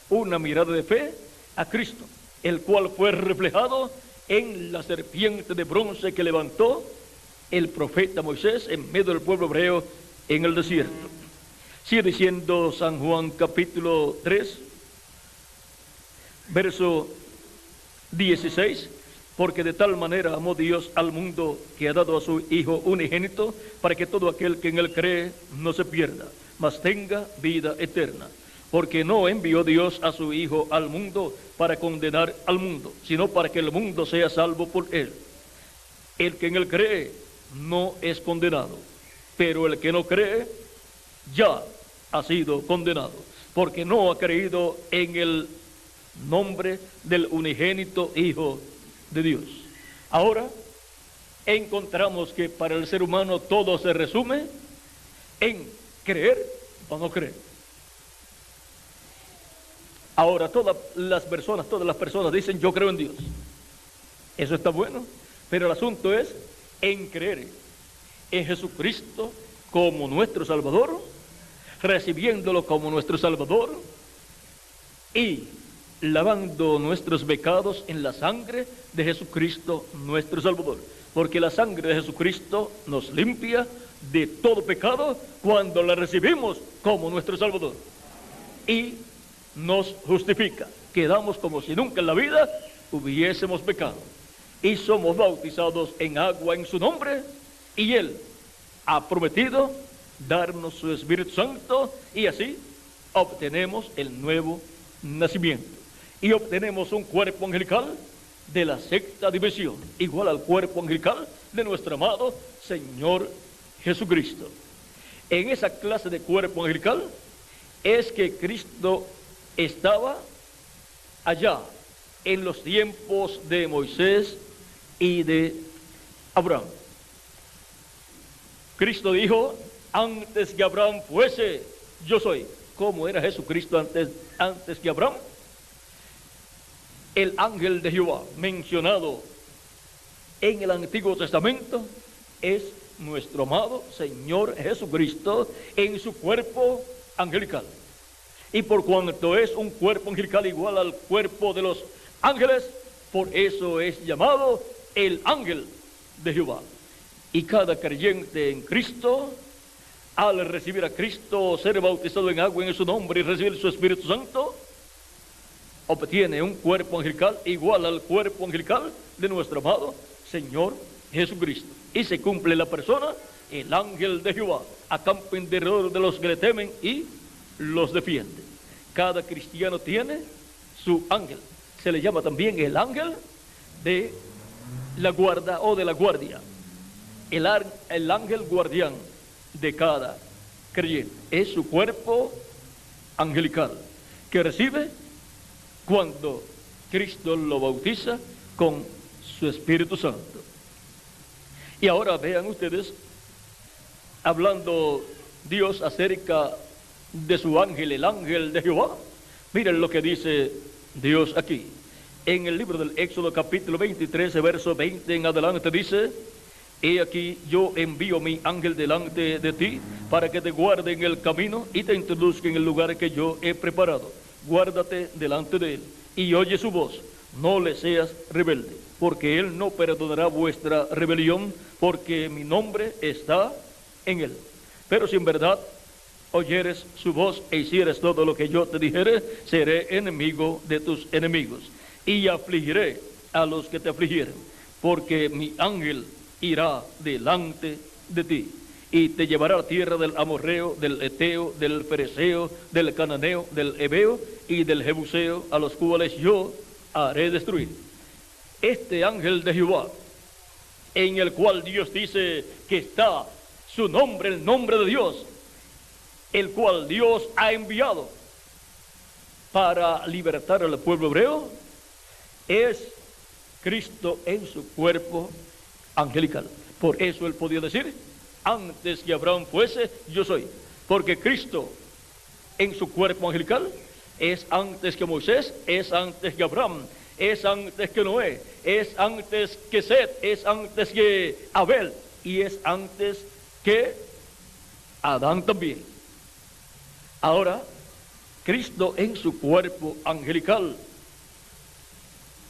una mirada de fe a Cristo, el cual fue reflejado en la serpiente de bronce que levantó el profeta Moisés en medio del pueblo hebreo en el desierto. Sigue diciendo San Juan capítulo 3, verso 16, porque de tal manera amó Dios al mundo que ha dado a su Hijo unigénito, para que todo aquel que en Él cree no se pierda, mas tenga vida eterna. Porque no envió Dios a su Hijo al mundo para condenar al mundo, sino para que el mundo sea salvo por Él. El que en Él cree no es condenado, pero el que no cree ya ha sido condenado, porque no ha creído en el nombre del unigénito Hijo de Dios. Ahora encontramos que para el ser humano todo se resume en creer o no creer. Ahora todas las personas dicen yo creo en Dios. Eso está bueno, pero el asunto es en creer en Jesucristo como nuestro Salvador, recibiéndolo como nuestro Salvador y lavando nuestros pecados en la sangre de Jesucristo nuestro Salvador. Porque la sangre de Jesucristo nos limpia de todo pecado cuando la recibimos como nuestro Salvador. Y nos justifica. Quedamos como si nunca en la vida hubiésemos pecado. Y somos bautizados en agua en su nombre. Y Él ha prometido darnos su Espíritu Santo. Y así obtenemos el nuevo nacimiento. Y obtenemos un cuerpo angelical de la sexta dimensión, igual al cuerpo angelical de nuestro amado Señor Jesucristo. En esa clase de cuerpo angelical es que Cristo estaba allá en los tiempos de Moisés y de Abraham. Cristo dijo, antes que Abraham fuese, yo soy. ¿Cómo era Jesucristo antes que Abraham? El ángel de Jehová mencionado en el Antiguo Testamento es nuestro amado Señor Jesucristo en su cuerpo angelical. Y por cuanto es un cuerpo angelical igual al cuerpo de los ángeles, por eso es llamado el ángel de Jehová. Y cada creyente en Cristo, al recibir a Cristo, ser bautizado en agua en su nombre y recibir su Espíritu Santo, obtiene un cuerpo angelical igual al cuerpo angelical de nuestro amado Señor Jesucristo. Y se cumple la persona, el ángel de Jehová, acampa en derredor de los que le temen y los defiende. Cada cristiano tiene su ángel. Se le llama también el ángel de la guarda o de la guardia. El ángel guardián de cada creyente. Es su cuerpo angelical que recibe cuando Cristo lo bautiza con su Espíritu Santo. Y ahora vean ustedes, hablando Dios acerca de su ángel, el ángel de Jehová. Miren lo que dice Dios aquí. En el libro del Éxodo capítulo 23, verso 20 en adelante dice, he aquí yo envío mi ángel delante de ti para que te guarde en el camino y te introduzca en el lugar que yo he preparado. Guárdate delante de él y oye su voz, no le seas rebelde, porque él no perdonará vuestra rebelión, porque mi nombre está en él. Pero si en verdad oyeres su voz e hicieres todo lo que yo te dijere, seré enemigo de tus enemigos y afligiré a los que te afligieren, porque mi ángel irá delante de ti y te llevará a la tierra del amorreo, del eteo, del fereceo, del cananeo, del heveo y del jebuseo, a los cuales yo haré destruir. Este ángel de Jehová, en el cual Dios dice que está su nombre, el nombre de Dios, el cual Dios ha enviado para libertar al pueblo hebreo, es Cristo en su cuerpo angelical. Por eso él podía decir, antes que Abraham fuese, yo soy. Porque Cristo en su cuerpo angelical es antes que Moisés, es antes que Abraham, es antes que Noé, es antes que Set, es antes que Abel y es antes que Adán también. Ahora, Cristo en su cuerpo angelical,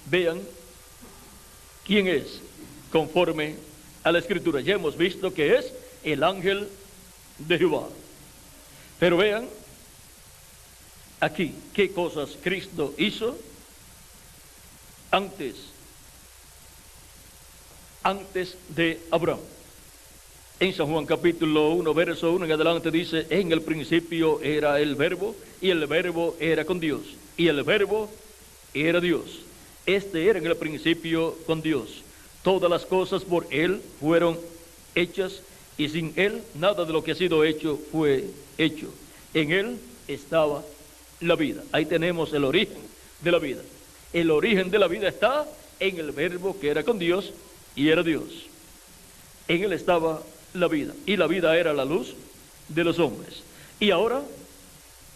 vean quién es conforme a la Escritura. Ya hemos visto que es el ángel de Jehová. Pero vean aquí qué cosas Cristo hizo antes de Abraham. En San Juan capítulo 1, verso 1 en adelante dice, en el principio era el verbo, y el verbo era con Dios, y el verbo era Dios. Este era en el principio con Dios. Todas las cosas por él fueron hechas, y sin él nada de lo que ha sido hecho fue hecho. En él estaba la vida. Ahí tenemos el origen de la vida. El origen de la vida está en el verbo que era con Dios y era Dios. En él estaba la vida, y la vida era la luz de los hombres. Y ahora,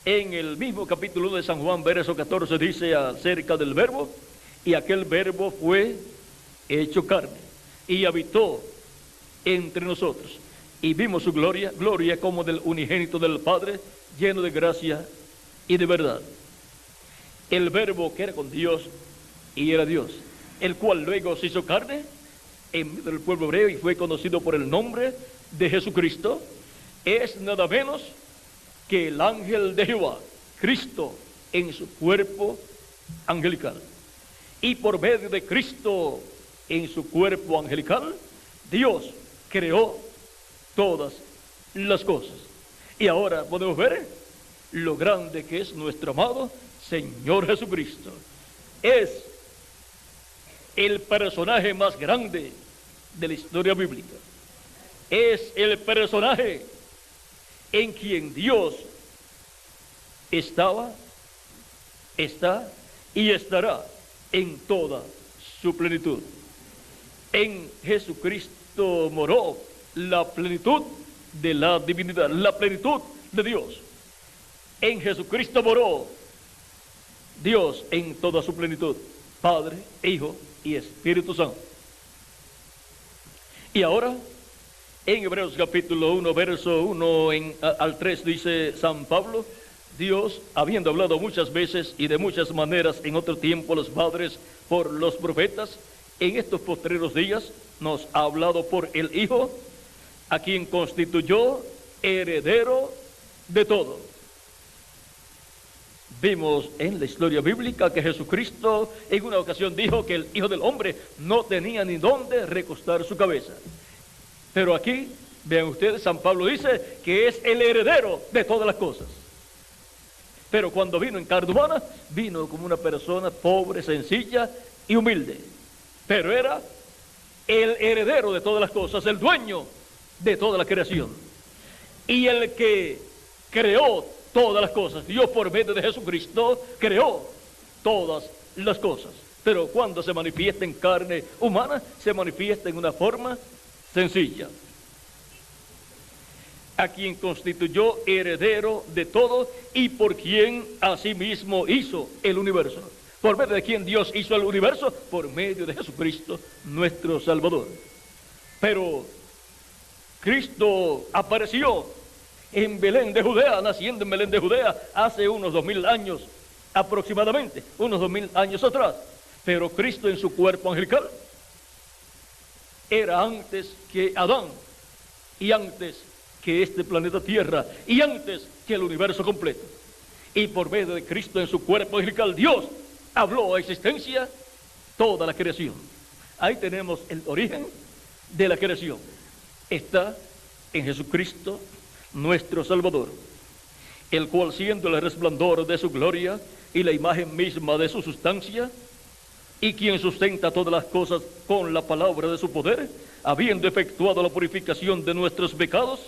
en el mismo capítulo de San Juan, verso 14, dice acerca del verbo, y aquel verbo fue hecho carne, y habitó entre nosotros. Y vimos su gloria, gloria como del unigénito del Padre, lleno de gracia y de verdad. El Verbo que era con Dios y era Dios, el cual luego se hizo carne en medio del pueblo hebreo y fue conocido por el nombre de Jesucristo, es nada menos que el ángel de Jehová, Cristo en su cuerpo angelical. Y por medio de Cristo en su cuerpo angelical, Dios creó todas las cosas. Y ahora podemos ver lo grande que es nuestro amado Señor Jesucristo. Es el personaje más grande de la historia bíblica. Es el personaje en quien Dios estaba, está y estará en toda su plenitud. En Jesucristo moró la plenitud de la divinidad, la plenitud de Dios. En Jesucristo moró Dios en toda su plenitud, Padre, Hijo y Espíritu Santo. Y ahora, en Hebreos capítulo 1, verso 1 al 3, dice San Pablo: Dios, habiendo hablado muchas veces y de muchas maneras en otro tiempo a los padres por los profetas, en estos postreros días nos ha hablado por el Hijo, a quien constituyó heredero de todo. Vimos en la historia bíblica que Jesucristo en una ocasión dijo que el Hijo del Hombre no tenía ni dónde recostar su cabeza. Pero aquí, vean ustedes, San Pablo dice que es el heredero de todas las cosas. Pero cuando vino en carne humana, vino como una persona pobre, sencilla y humilde. Pero era el heredero de todas las cosas, el dueño de toda la creación. Y el que creó todas las cosas. Dios por medio de Jesucristo creó todas las cosas. Pero cuando se manifiesta en carne humana, se manifiesta en una forma sencilla. A quien constituyó heredero de todo y por quien asimismo hizo el universo. ¿Por medio de quien Dios hizo el universo? Por medio de Jesucristo, nuestro Salvador. Pero Cristo apareció en Belén de Judea, naciendo en Belén de Judea hace unos 2000 años aproximadamente, unos 2000 años atrás. Pero Cristo en su cuerpo angelical era antes que Adán y antes que este planeta Tierra y antes que el universo completo. Y por medio de Cristo en su cuerpo angelical, Dios habló a existencia toda la creación. Ahí tenemos el origen de la creación. Está en Jesucristo, nuestro Salvador, el cual siendo el resplandor de su gloria y la imagen misma de su sustancia, y quien sustenta todas las cosas con la palabra de su poder, habiendo efectuado la purificación de nuestros pecados,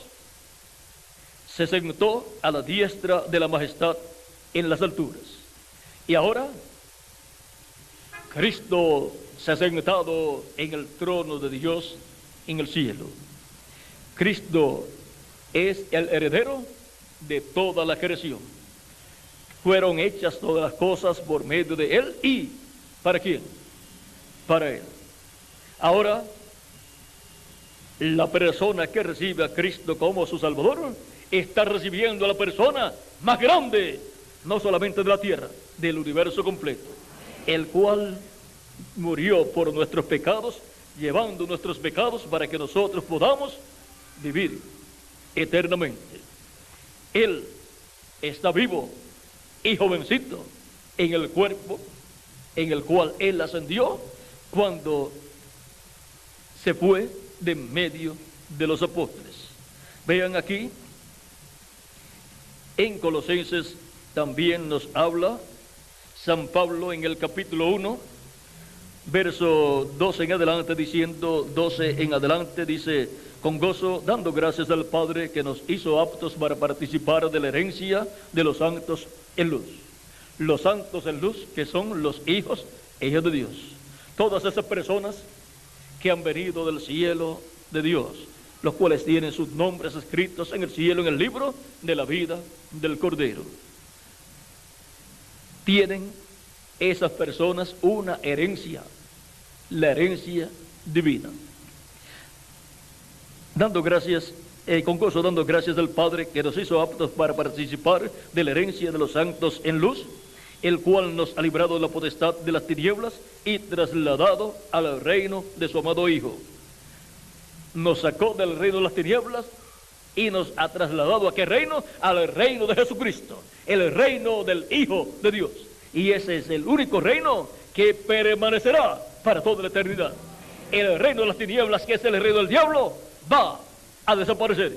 se sentó a la diestra de la majestad en las alturas. Y ahora Cristo se ha sentado en el trono de Dios en el cielo. Cristo es el heredero de toda la creación. Fueron hechas todas las cosas por medio de Él. ¿Y para quién? Para Él. Ahora, la persona que recibe a Cristo como su Salvador está recibiendo a la persona más grande, no solamente de la tierra, del universo completo, el cual murió por nuestros pecados, llevando nuestros pecados para que nosotros podamos vivir eternamente. Él está vivo y jovencito en el cuerpo en el cual Él ascendió cuando se fue de medio de los apóstoles. Vean aquí, en Colosenses también nos habla San Pablo en el capítulo 1, verso 12 en adelante, diciendo, 12 en adelante, dice: con gozo, dando gracias al Padre que nos hizo aptos para participar de la herencia de los santos en luz. Los santos en luz, que son los hijos e hijas de Dios. Todas esas personas que han venido del cielo de Dios, los cuales tienen sus nombres escritos en el cielo, en el libro de la vida del Cordero. Tienen esas personas una herencia, la herencia divina. dando gracias, con gozo dando gracias al Padre que nos hizo aptos para participar de la herencia de los santos en luz, el cual nos ha librado de la potestad de las tinieblas y trasladado al reino de su amado Hijo. Nos sacó del reino de las tinieblas y nos ha trasladado ¿a qué reino? Al reino de Jesucristo, el reino del Hijo de Dios. Y ese es el único reino que permanecerá para toda la eternidad. El reino de las tinieblas, que es el reino del diablo, va a desaparecer.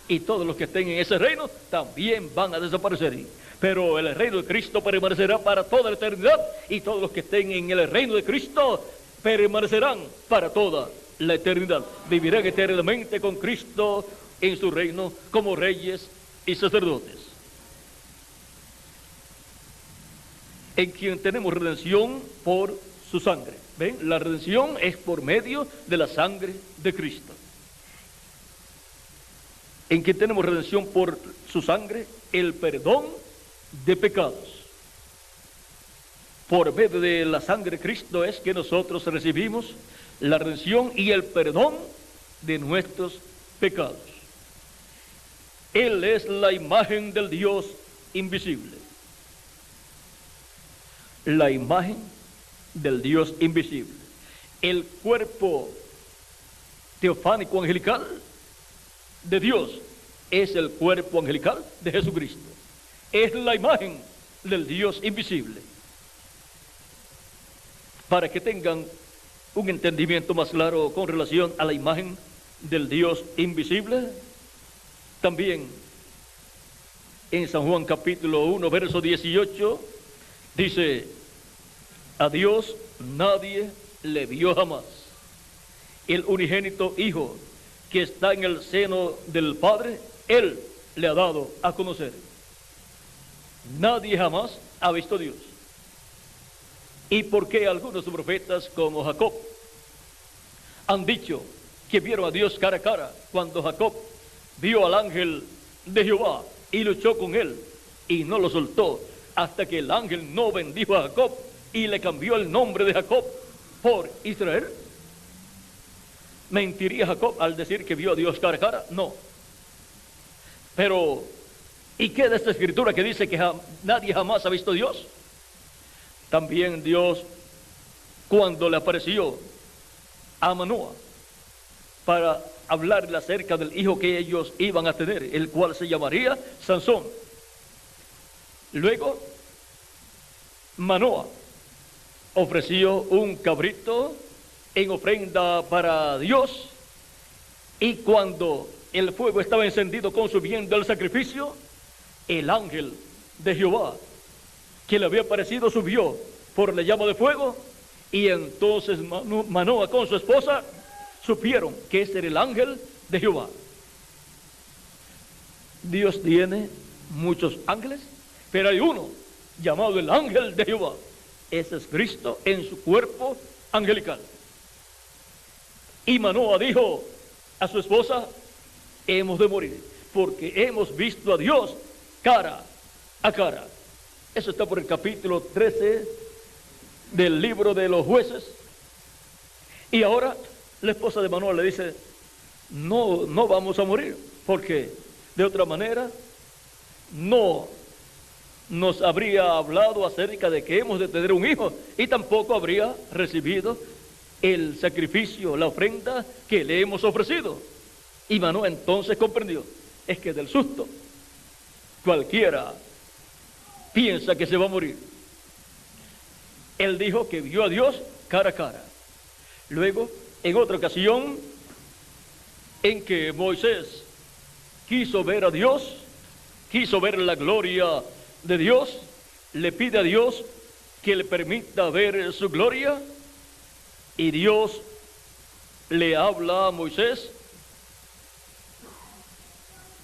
Y todos los que estén en ese reino también van a desaparecer. Pero el reino de Cristo permanecerá para toda la eternidad. Y todos los que estén en el reino de Cristo permanecerán para toda la eternidad. Vivirán eternamente con Cristo en su reino como reyes y sacerdotes, en quien tenemos redención por su sangre. ¿Ven? La redención es por medio de la sangre de Cristo. En quien tenemos redención por su sangre, el perdón de pecados. Por medio de la sangre de Cristo es que nosotros recibimos la redención y el perdón de nuestros pecados. Él es la imagen del Dios invisible. La imagen del Dios invisible. El cuerpo teofánico angelical de Dios es el cuerpo angelical de Jesucristo. Es la imagen del Dios invisible. Para que tengan un entendimiento más claro con relación a la imagen del Dios invisible, también en San Juan capítulo 1, verso 18, dice: a Dios nadie le vio jamás. El unigénito Hijo que está en el seno del Padre, Él le ha dado a conocer. Nadie jamás ha visto a Dios. ¿Y por qué algunos profetas como Jacob han dicho que vieron a Dios cara a cara, cuando Jacob vio al ángel de Jehová y luchó con él y no lo soltó hasta que el ángel no bendijo a Jacob y le cambió el nombre de Jacob por Israel? ¿Mentiría Jacob al decir que vio a Dios cara a cara? No. Pero, ¿y qué de esta escritura que dice que nadie jamás ha visto a Dios? También Dios, cuando le apareció a Manoah para hablarle acerca del hijo que ellos iban a tener, el cual se llamaría Sansón. Luego, Manoah ofreció un cabrito en ofrenda para Dios, y cuando el fuego estaba encendido consumiendo el sacrificio, el ángel de Jehová que le había aparecido subió por la llama de fuego, y entonces Manoah con su esposa supieron que ese era el ángel de Jehová. Dios tiene muchos ángeles, pero hay uno llamado el ángel de Jehová. Ese es Cristo en su cuerpo angelical. Y Manoah dijo a su esposa: hemos de morir, porque hemos visto a Dios cara a cara. Eso está por el capítulo 13 del libro de los Jueces. Y ahora la esposa de Manoah le dice: no vamos a morir, porque de otra manera no nos habría hablado acerca de que hemos de tener un hijo, y tampoco habría recibido el sacrificio, la ofrenda que le hemos ofrecido. Y Manoah entonces comprendió: es que del susto cualquiera piensa que se va a morir. Él dijo que vio a Dios cara a cara. Luego, en otra ocasión en que Moisés quiso ver a Dios, quiso ver la gloria de Dios, le pide a Dios que le permita ver su gloria, y Dios le habla a Moisés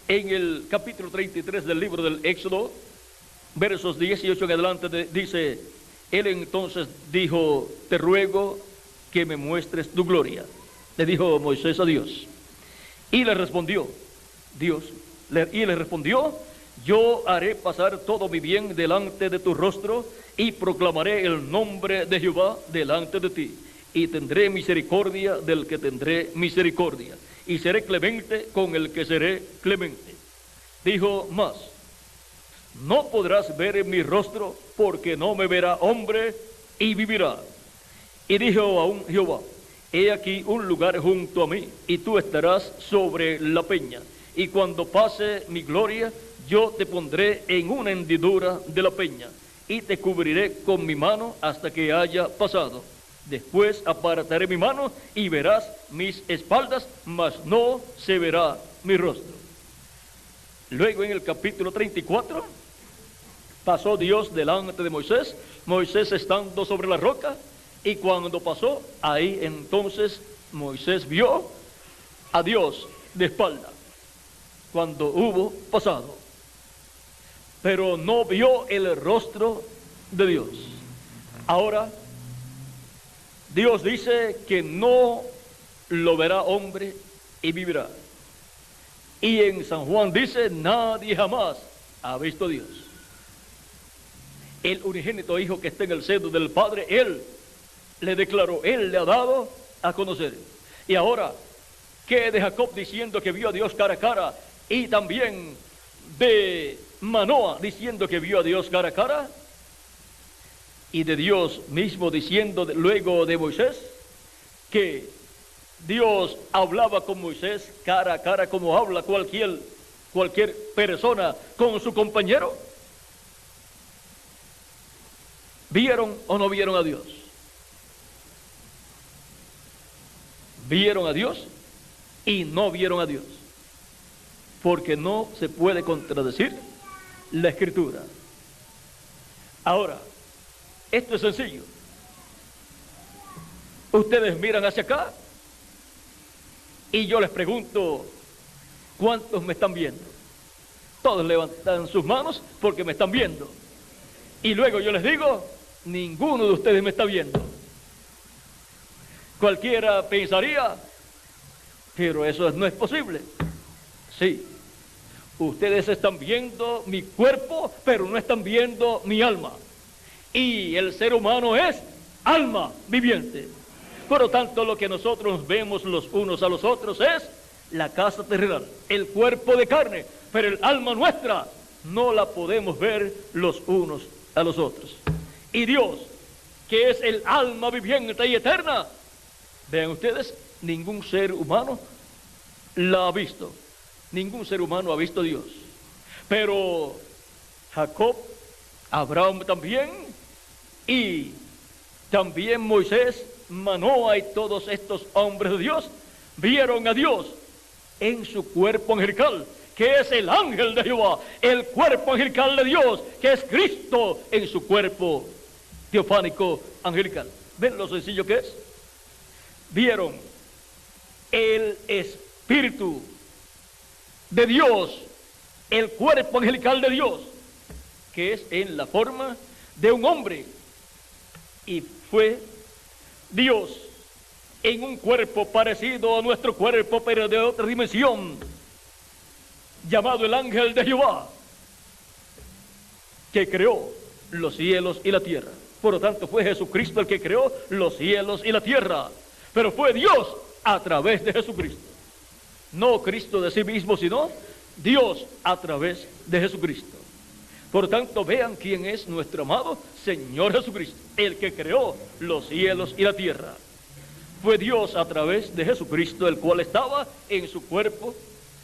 en el capítulo 33 del libro del Éxodo, versos 18 en adelante. Dice: él entonces dijo: te ruego que me muestres tu gloria. Le dijo Moisés a Dios. Y le respondió Dios, yo haré pasar todo mi bien delante de tu rostro, y proclamaré el nombre de Jehová delante de ti, y tendré misericordia del que tendré misericordia, y seré clemente con el que seré clemente. Dijo más: no podrás ver mi rostro, porque no me verá hombre y vivirá. Y dijo aún Jehová: he aquí un lugar junto a mí, y tú estarás sobre la peña. Y cuando pase mi gloria, yo te pondré en una hendidura de la peña, y te cubriré con mi mano hasta que haya pasado. Después apartaré mi mano, y verás mis espaldas, mas no se verá mi rostro. Luego en el capítulo 34, pasó Dios delante de Moisés, Moisés estando sobre la roca, y cuando pasó, ahí entonces Moisés vio a Dios de espalda, cuando hubo pasado, pero no vio el rostro de Dios. Ahora, Dios dice que no lo verá hombre y vivirá. Y en San Juan dice: nadie jamás ha visto a Dios. El unigénito Hijo que está en el seno del Padre, Él le declaró, Él le ha dado a conocer. Y ahora, ¿qué de Jacob diciendo que vio a Dios cara a cara? Y también de Manoah diciendo que vio a Dios cara a cara. Y de Dios mismo diciendo luego de Moisés que Dios hablaba con Moisés cara a cara, como habla cualquier persona con su compañero. ¿Vieron o no vieron a Dios? Vieron a Dios y no vieron a Dios, porque no se puede contradecir la Escritura. Ahora, esto es sencillo. Ustedes miran hacia acá y yo les pregunto: ¿cuántos me están viendo? Todos levantan sus manos porque me están viendo. Y luego yo les digo: ninguno de ustedes me está viendo. Cualquiera pensaría: pero eso no es posible. Sí, ustedes están viendo mi cuerpo, pero no están viendo mi alma. Y el ser humano es alma viviente. Por lo tanto, lo que nosotros vemos los unos a los otros es la casa terrenal, el cuerpo de carne, pero el alma nuestra no la podemos ver los unos a los otros. Y Dios, que es el alma viviente y eterna, vean ustedes, ningún ser humano la ha visto. Ningún ser humano ha visto a Dios. Pero Jacob, Abraham también, y también Moisés, Manoah y todos estos hombres de Dios vieron a Dios en su cuerpo angelical, que es el ángel de Jehová, el cuerpo angelical de Dios, que es Cristo en su cuerpo teofánico angelical. ¿Ven lo sencillo que es? Vieron el Espíritu de Dios, el cuerpo angelical de Dios, que es en la forma de un hombre, y fue Dios en un cuerpo parecido a nuestro cuerpo, pero de otra dimensión, llamado el ángel de Jehová, que creó los cielos y la tierra. Por lo tanto, fue Jesucristo el que creó los cielos y la tierra, pero fue Dios a través de Jesucristo. No Cristo de sí mismo, sino Dios a través de Jesucristo. Por tanto, vean quién es nuestro amado Señor Jesucristo, el que creó los cielos y la tierra. Fue Dios a través de Jesucristo, el cual estaba en su cuerpo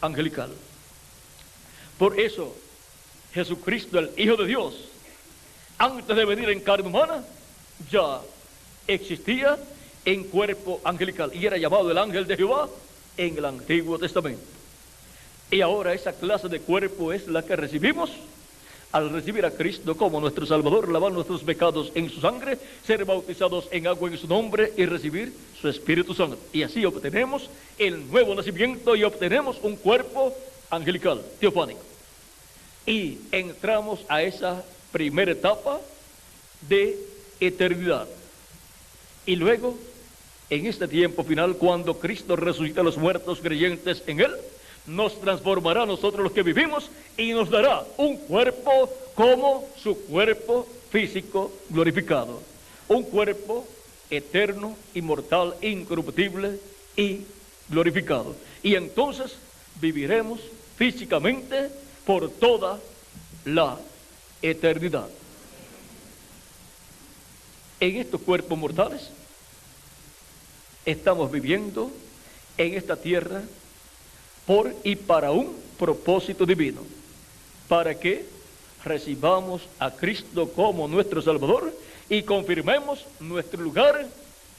angelical. Por eso, Jesucristo, el Hijo de Dios, antes de venir en carne humana, ya existía en cuerpo angelical y era llamado el ángel de Jehová en el Antiguo Testamento. Y ahora esa clase de cuerpo es la que recibimos al recibir a Cristo como nuestro Salvador, lavar nuestros pecados en su sangre, ser bautizados en agua en su nombre y recibir su Espíritu Santo. Y así obtenemos el nuevo nacimiento y obtenemos un cuerpo angelical, teofánico. Y entramos a esa primera etapa de eternidad. Y luego, en este tiempo final, cuando Cristo resucita a los muertos creyentes en Él, nos transformará a nosotros los que vivimos y nos dará un cuerpo como su cuerpo físico glorificado. Un cuerpo eterno, inmortal, incorruptible y glorificado. Y entonces viviremos físicamente por toda la eternidad. En estos cuerpos mortales estamos viviendo en esta tierra por y para un propósito divino, para que recibamos a Cristo como nuestro Salvador y confirmemos nuestro lugar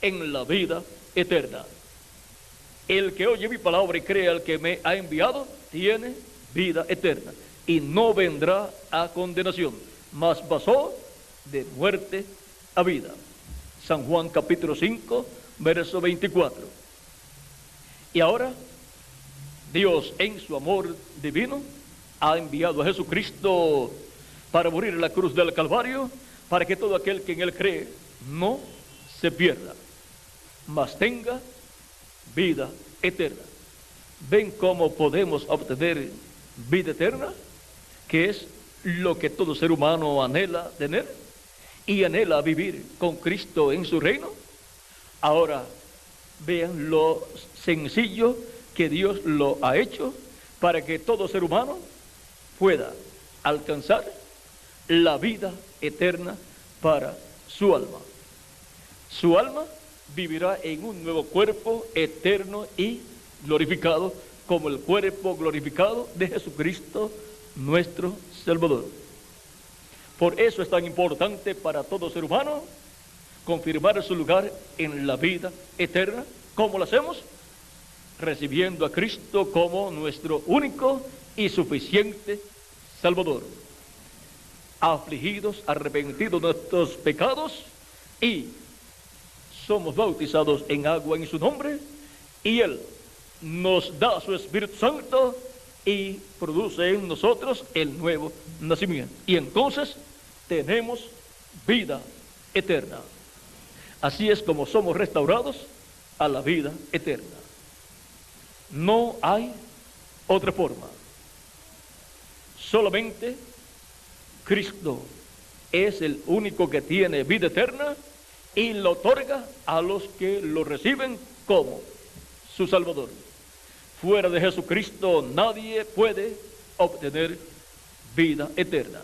en la vida eterna. El que oye mi palabra y cree al que me ha enviado, tiene vida eterna y no vendrá a condenación, mas pasó de muerte a vida. San Juan capítulo 5, verso 24. Y ahora, Dios en su amor divino ha enviado a Jesucristo para morir en la cruz del Calvario, para que todo aquel que en Él cree no se pierda, mas tenga vida eterna. ¿Ven cómo podemos obtener vida eterna? Que es lo que todo ser humano anhela tener y anhela vivir con Cristo en su reino. Ahora vean lo sencillo que Dios lo ha hecho para que todo ser humano pueda alcanzar la vida eterna para su alma. Su alma vivirá en un nuevo cuerpo eterno y glorificado, como el cuerpo glorificado de Jesucristo, nuestro Salvador. Por eso es tan importante para todo ser humano confirmar su lugar en la vida eterna. ¿Cómo lo hacemos? Recibiendo a Cristo como nuestro único y suficiente Salvador. Afligidos, arrepentidos de nuestros pecados y somos bautizados en agua en su nombre, y Él nos da su Espíritu Santo y produce en nosotros el nuevo nacimiento. Y entonces tenemos vida eterna. Así es como somos restaurados a la vida eterna. No hay otra forma. Solamente Cristo es el único que tiene vida eterna y lo otorga a los que lo reciben como su Salvador. Fuera de Jesucristo nadie puede obtener vida eterna.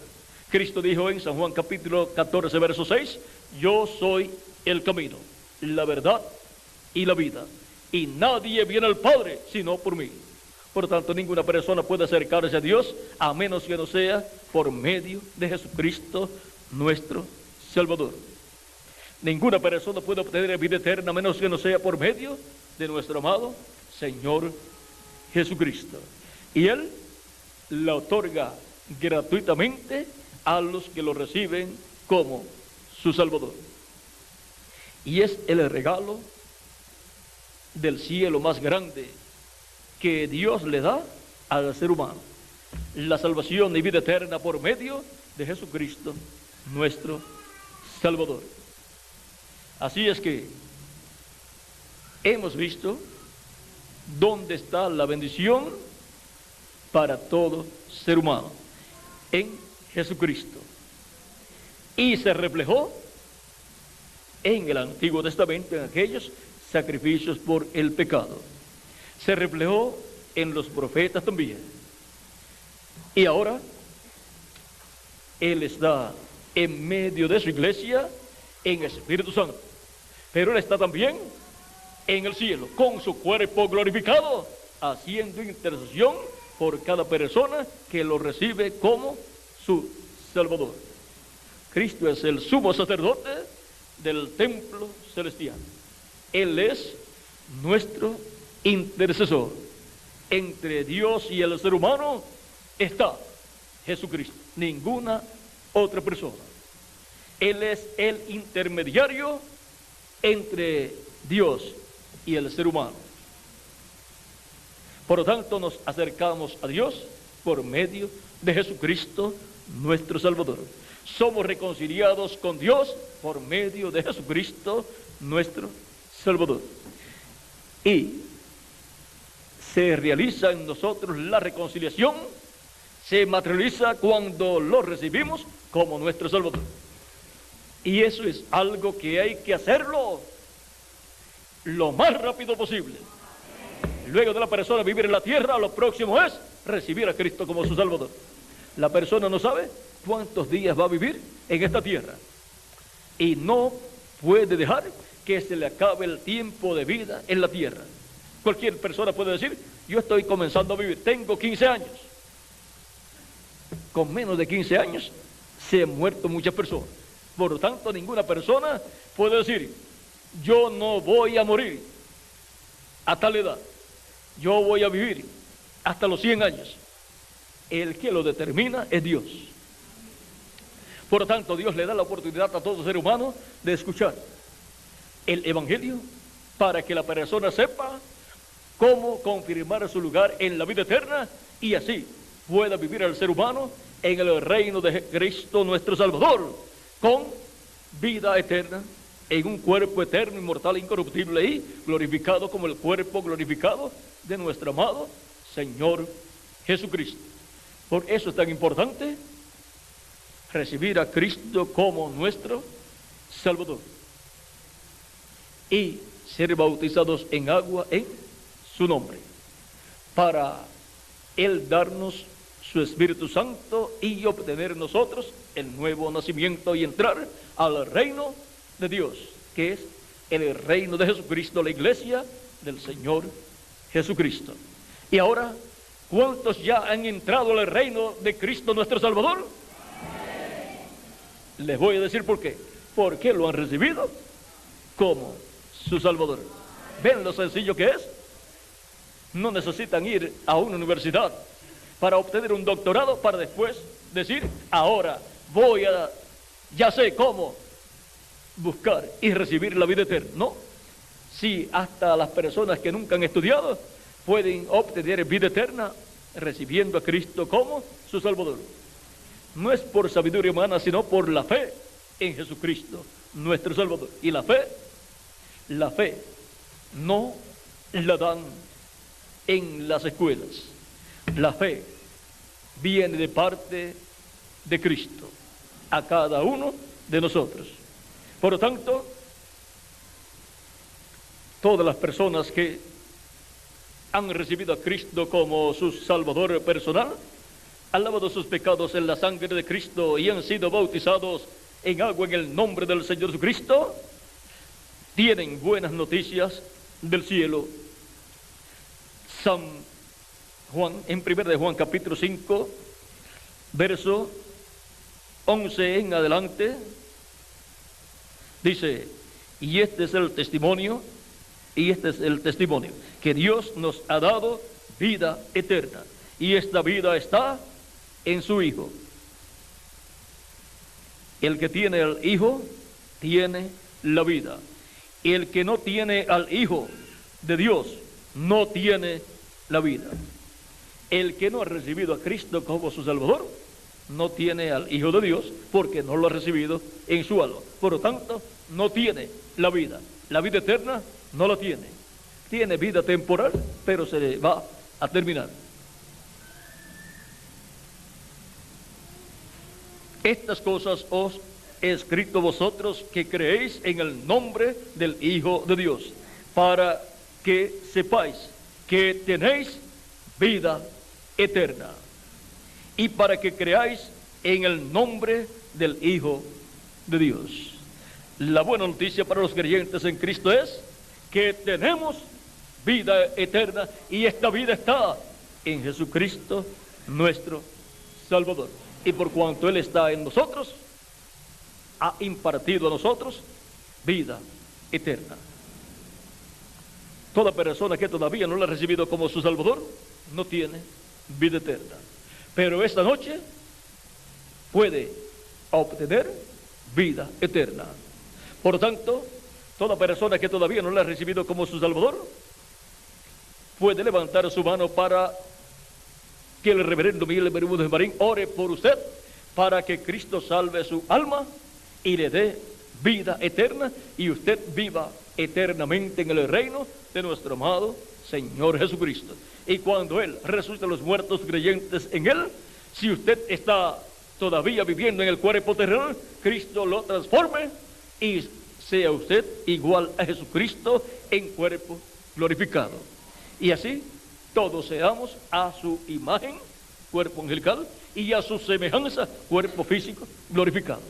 Cristo dijo en San Juan capítulo 14, verso 6, yo soy el camino, la verdad y la vida, y nadie viene al Padre sino por mí. Por tanto, ninguna persona puede acercarse a Dios a menos que no sea por medio de Jesucristo, nuestro Salvador. Ninguna persona puede obtener vida eterna a menos que no sea por medio de nuestro amado Señor Jesucristo. Y Él la otorga gratuitamente a los que lo reciben como su Salvador. Y es el regalo del cielo más grande que Dios le da al ser humano, la salvación y vida eterna por medio de Jesucristo, nuestro Salvador. Así es que hemos visto dónde está la bendición para todo ser humano, en Jesucristo. Y se reflejó en el Antiguo Testamento, en aquellos sacrificios por el pecado. Se reflejó en los profetas también. Y ahora Él está en medio de su iglesia en Espíritu Santo. Pero Él está también en el cielo con su cuerpo glorificado, haciendo intercesión por cada persona que lo recibe como su Salvador. Cristo es el sumo sacerdote del templo celestial. Él es nuestro intercesor. Entre Dios y el ser humano está Jesucristo, ninguna otra persona. Él es el intermediario entre Dios y el ser humano. Por lo tanto, nos acercamos a Dios por medio de Jesucristo, nuestro Salvador. Somos reconciliados con Dios por medio de Jesucristo, nuestro Salvador. Y se realiza en nosotros la reconciliación, se materializa cuando lo recibimos como nuestro Salvador. Y eso es algo que hay que hacerlo lo más rápido posible. Luego de la persona vivir en la tierra, lo próximo es recibir a Cristo como su Salvador. La persona no sabe cuántos días va a vivir en esta tierra y no puede dejar que se le acabe el tiempo de vida en la tierra. Cualquier persona puede decir, yo estoy comenzando a vivir, tengo 15 años. Con menos de 15 años se han muerto muchas personas. Por lo tanto, ninguna persona puede decir, yo no voy a morir a tal edad, yo voy a vivir hasta los 100 años. El que lo determina es Dios. Por lo tanto, Dios le da la oportunidad a todo ser humano de escuchar el Evangelio para que la persona sepa cómo confirmar su lugar en la vida eterna y así pueda vivir el ser humano en el reino de Cristo nuestro Salvador con vida eterna en un cuerpo eterno, inmortal, incorruptible y glorificado como el cuerpo glorificado de nuestro amado Señor Jesucristo. Por eso es tan importante recibir a Cristo como nuestro Salvador y ser bautizados en agua en su nombre, para Él darnos su Espíritu Santo y obtener nosotros el nuevo nacimiento y entrar al reino de Dios, que es el reino de Jesucristo, la iglesia del Señor Jesucristo. Y ahora, ¿cuántos ya han entrado al reino de Cristo nuestro Salvador? Les voy a decir por qué. Porque lo han recibido como su Salvador. ¿Ven lo sencillo que es? No necesitan ir a una universidad para obtener un doctorado para después decir, ahora ya sé cómo buscar y recibir la vida eterna. No, si hasta las personas que nunca han estudiado pueden obtener vida eterna recibiendo a Cristo como su Salvador. No es por sabiduría humana, sino por la fe en Jesucristo, nuestro Salvador. Y la fe no la dan en las escuelas. La fe viene de parte de Cristo a cada uno de nosotros. Por lo tanto, todas las personas que han recibido a Cristo como su Salvador personal, han lavado sus pecados en la sangre de Cristo y han sido bautizados en agua en el nombre del Señor Jesucristo, tienen buenas noticias del cielo. San Juan, en 1 de Juan capítulo 5, verso 11 en adelante, dice, y este es el testimonio, que Dios nos ha dado vida eterna, y esta vida está en su Hijo. El que tiene al Hijo, tiene la vida. El que no tiene al Hijo de Dios, no tiene la vida. El que no ha recibido a Cristo como su Salvador, no tiene al Hijo de Dios, porque no lo ha recibido en su alma. Por lo tanto, no tiene la vida. La vida eterna no la tiene. Tiene vida temporal, pero se le va a terminar. Estas cosas os he escrito vosotros que creéis en el nombre del Hijo de Dios, para que sepáis que tenéis vida eterna, y para que creáis en el nombre del Hijo de Dios. La buena noticia para los creyentes en Cristo es que tenemos vida eterna, y esta vida está en Jesucristo nuestro Salvador. Y por cuanto Él está en nosotros, ha impartido a nosotros vida eterna. Toda persona que todavía no la ha recibido como su Salvador, no tiene vida eterna. Pero esta noche puede obtener vida eterna. Por lo tanto, toda persona que todavía no la ha recibido como su Salvador, puede levantar su mano para que el reverendo Miguel Bermúdez Marín ore por usted, para que Cristo salve su alma y le dé vida eterna, y usted viva eternamente en el reino de nuestro amado Señor Jesucristo. Y cuando Él resucite a los muertos creyentes en Él, si usted está todavía viviendo en el cuerpo terrenal, Cristo lo transforme y sea usted igual a Jesucristo en cuerpo glorificado. Y así todos seamos a su imagen, cuerpo angelical, y a su semejanza, cuerpo físico glorificado.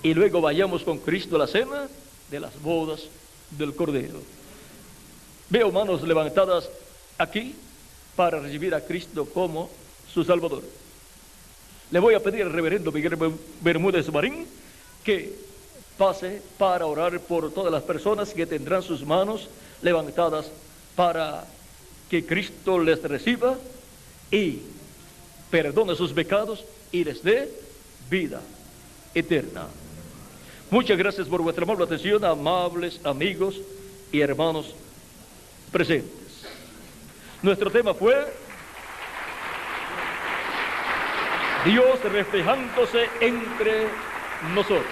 Y luego vayamos con Cristo a la cena de las bodas del Cordero. Veo manos levantadas aquí para recibir a Cristo como su Salvador. Le voy a pedir al reverendo Miguel Bermúdez Marín que pase para orar por todas las personas que tendrán sus manos levantadas para que Cristo les reciba y perdone sus pecados y les dé vida eterna. Muchas gracias por vuestra amable atención, amables amigos y hermanos presentes. Nuestro tema fue Dios reflejándose entre nosotros.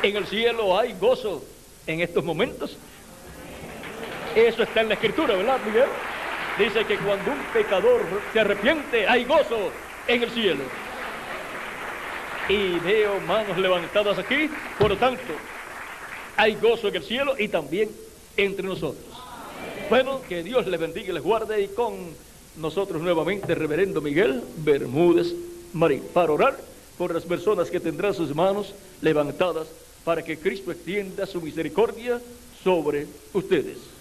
En el cielo hay gozo en estos momentos. Eso está en la Escritura, ¿verdad, Miguel? Dice que cuando un pecador se arrepiente, hay gozo en el cielo. Y veo manos levantadas aquí, por lo tanto, hay gozo en el cielo y también entre nosotros. Bueno, que Dios les bendiga y les guarde, y con nosotros nuevamente reverendo Miguel Bermúdez Marín, para orar por las personas que tendrán sus manos levantadas para que Cristo extienda su misericordia sobre ustedes.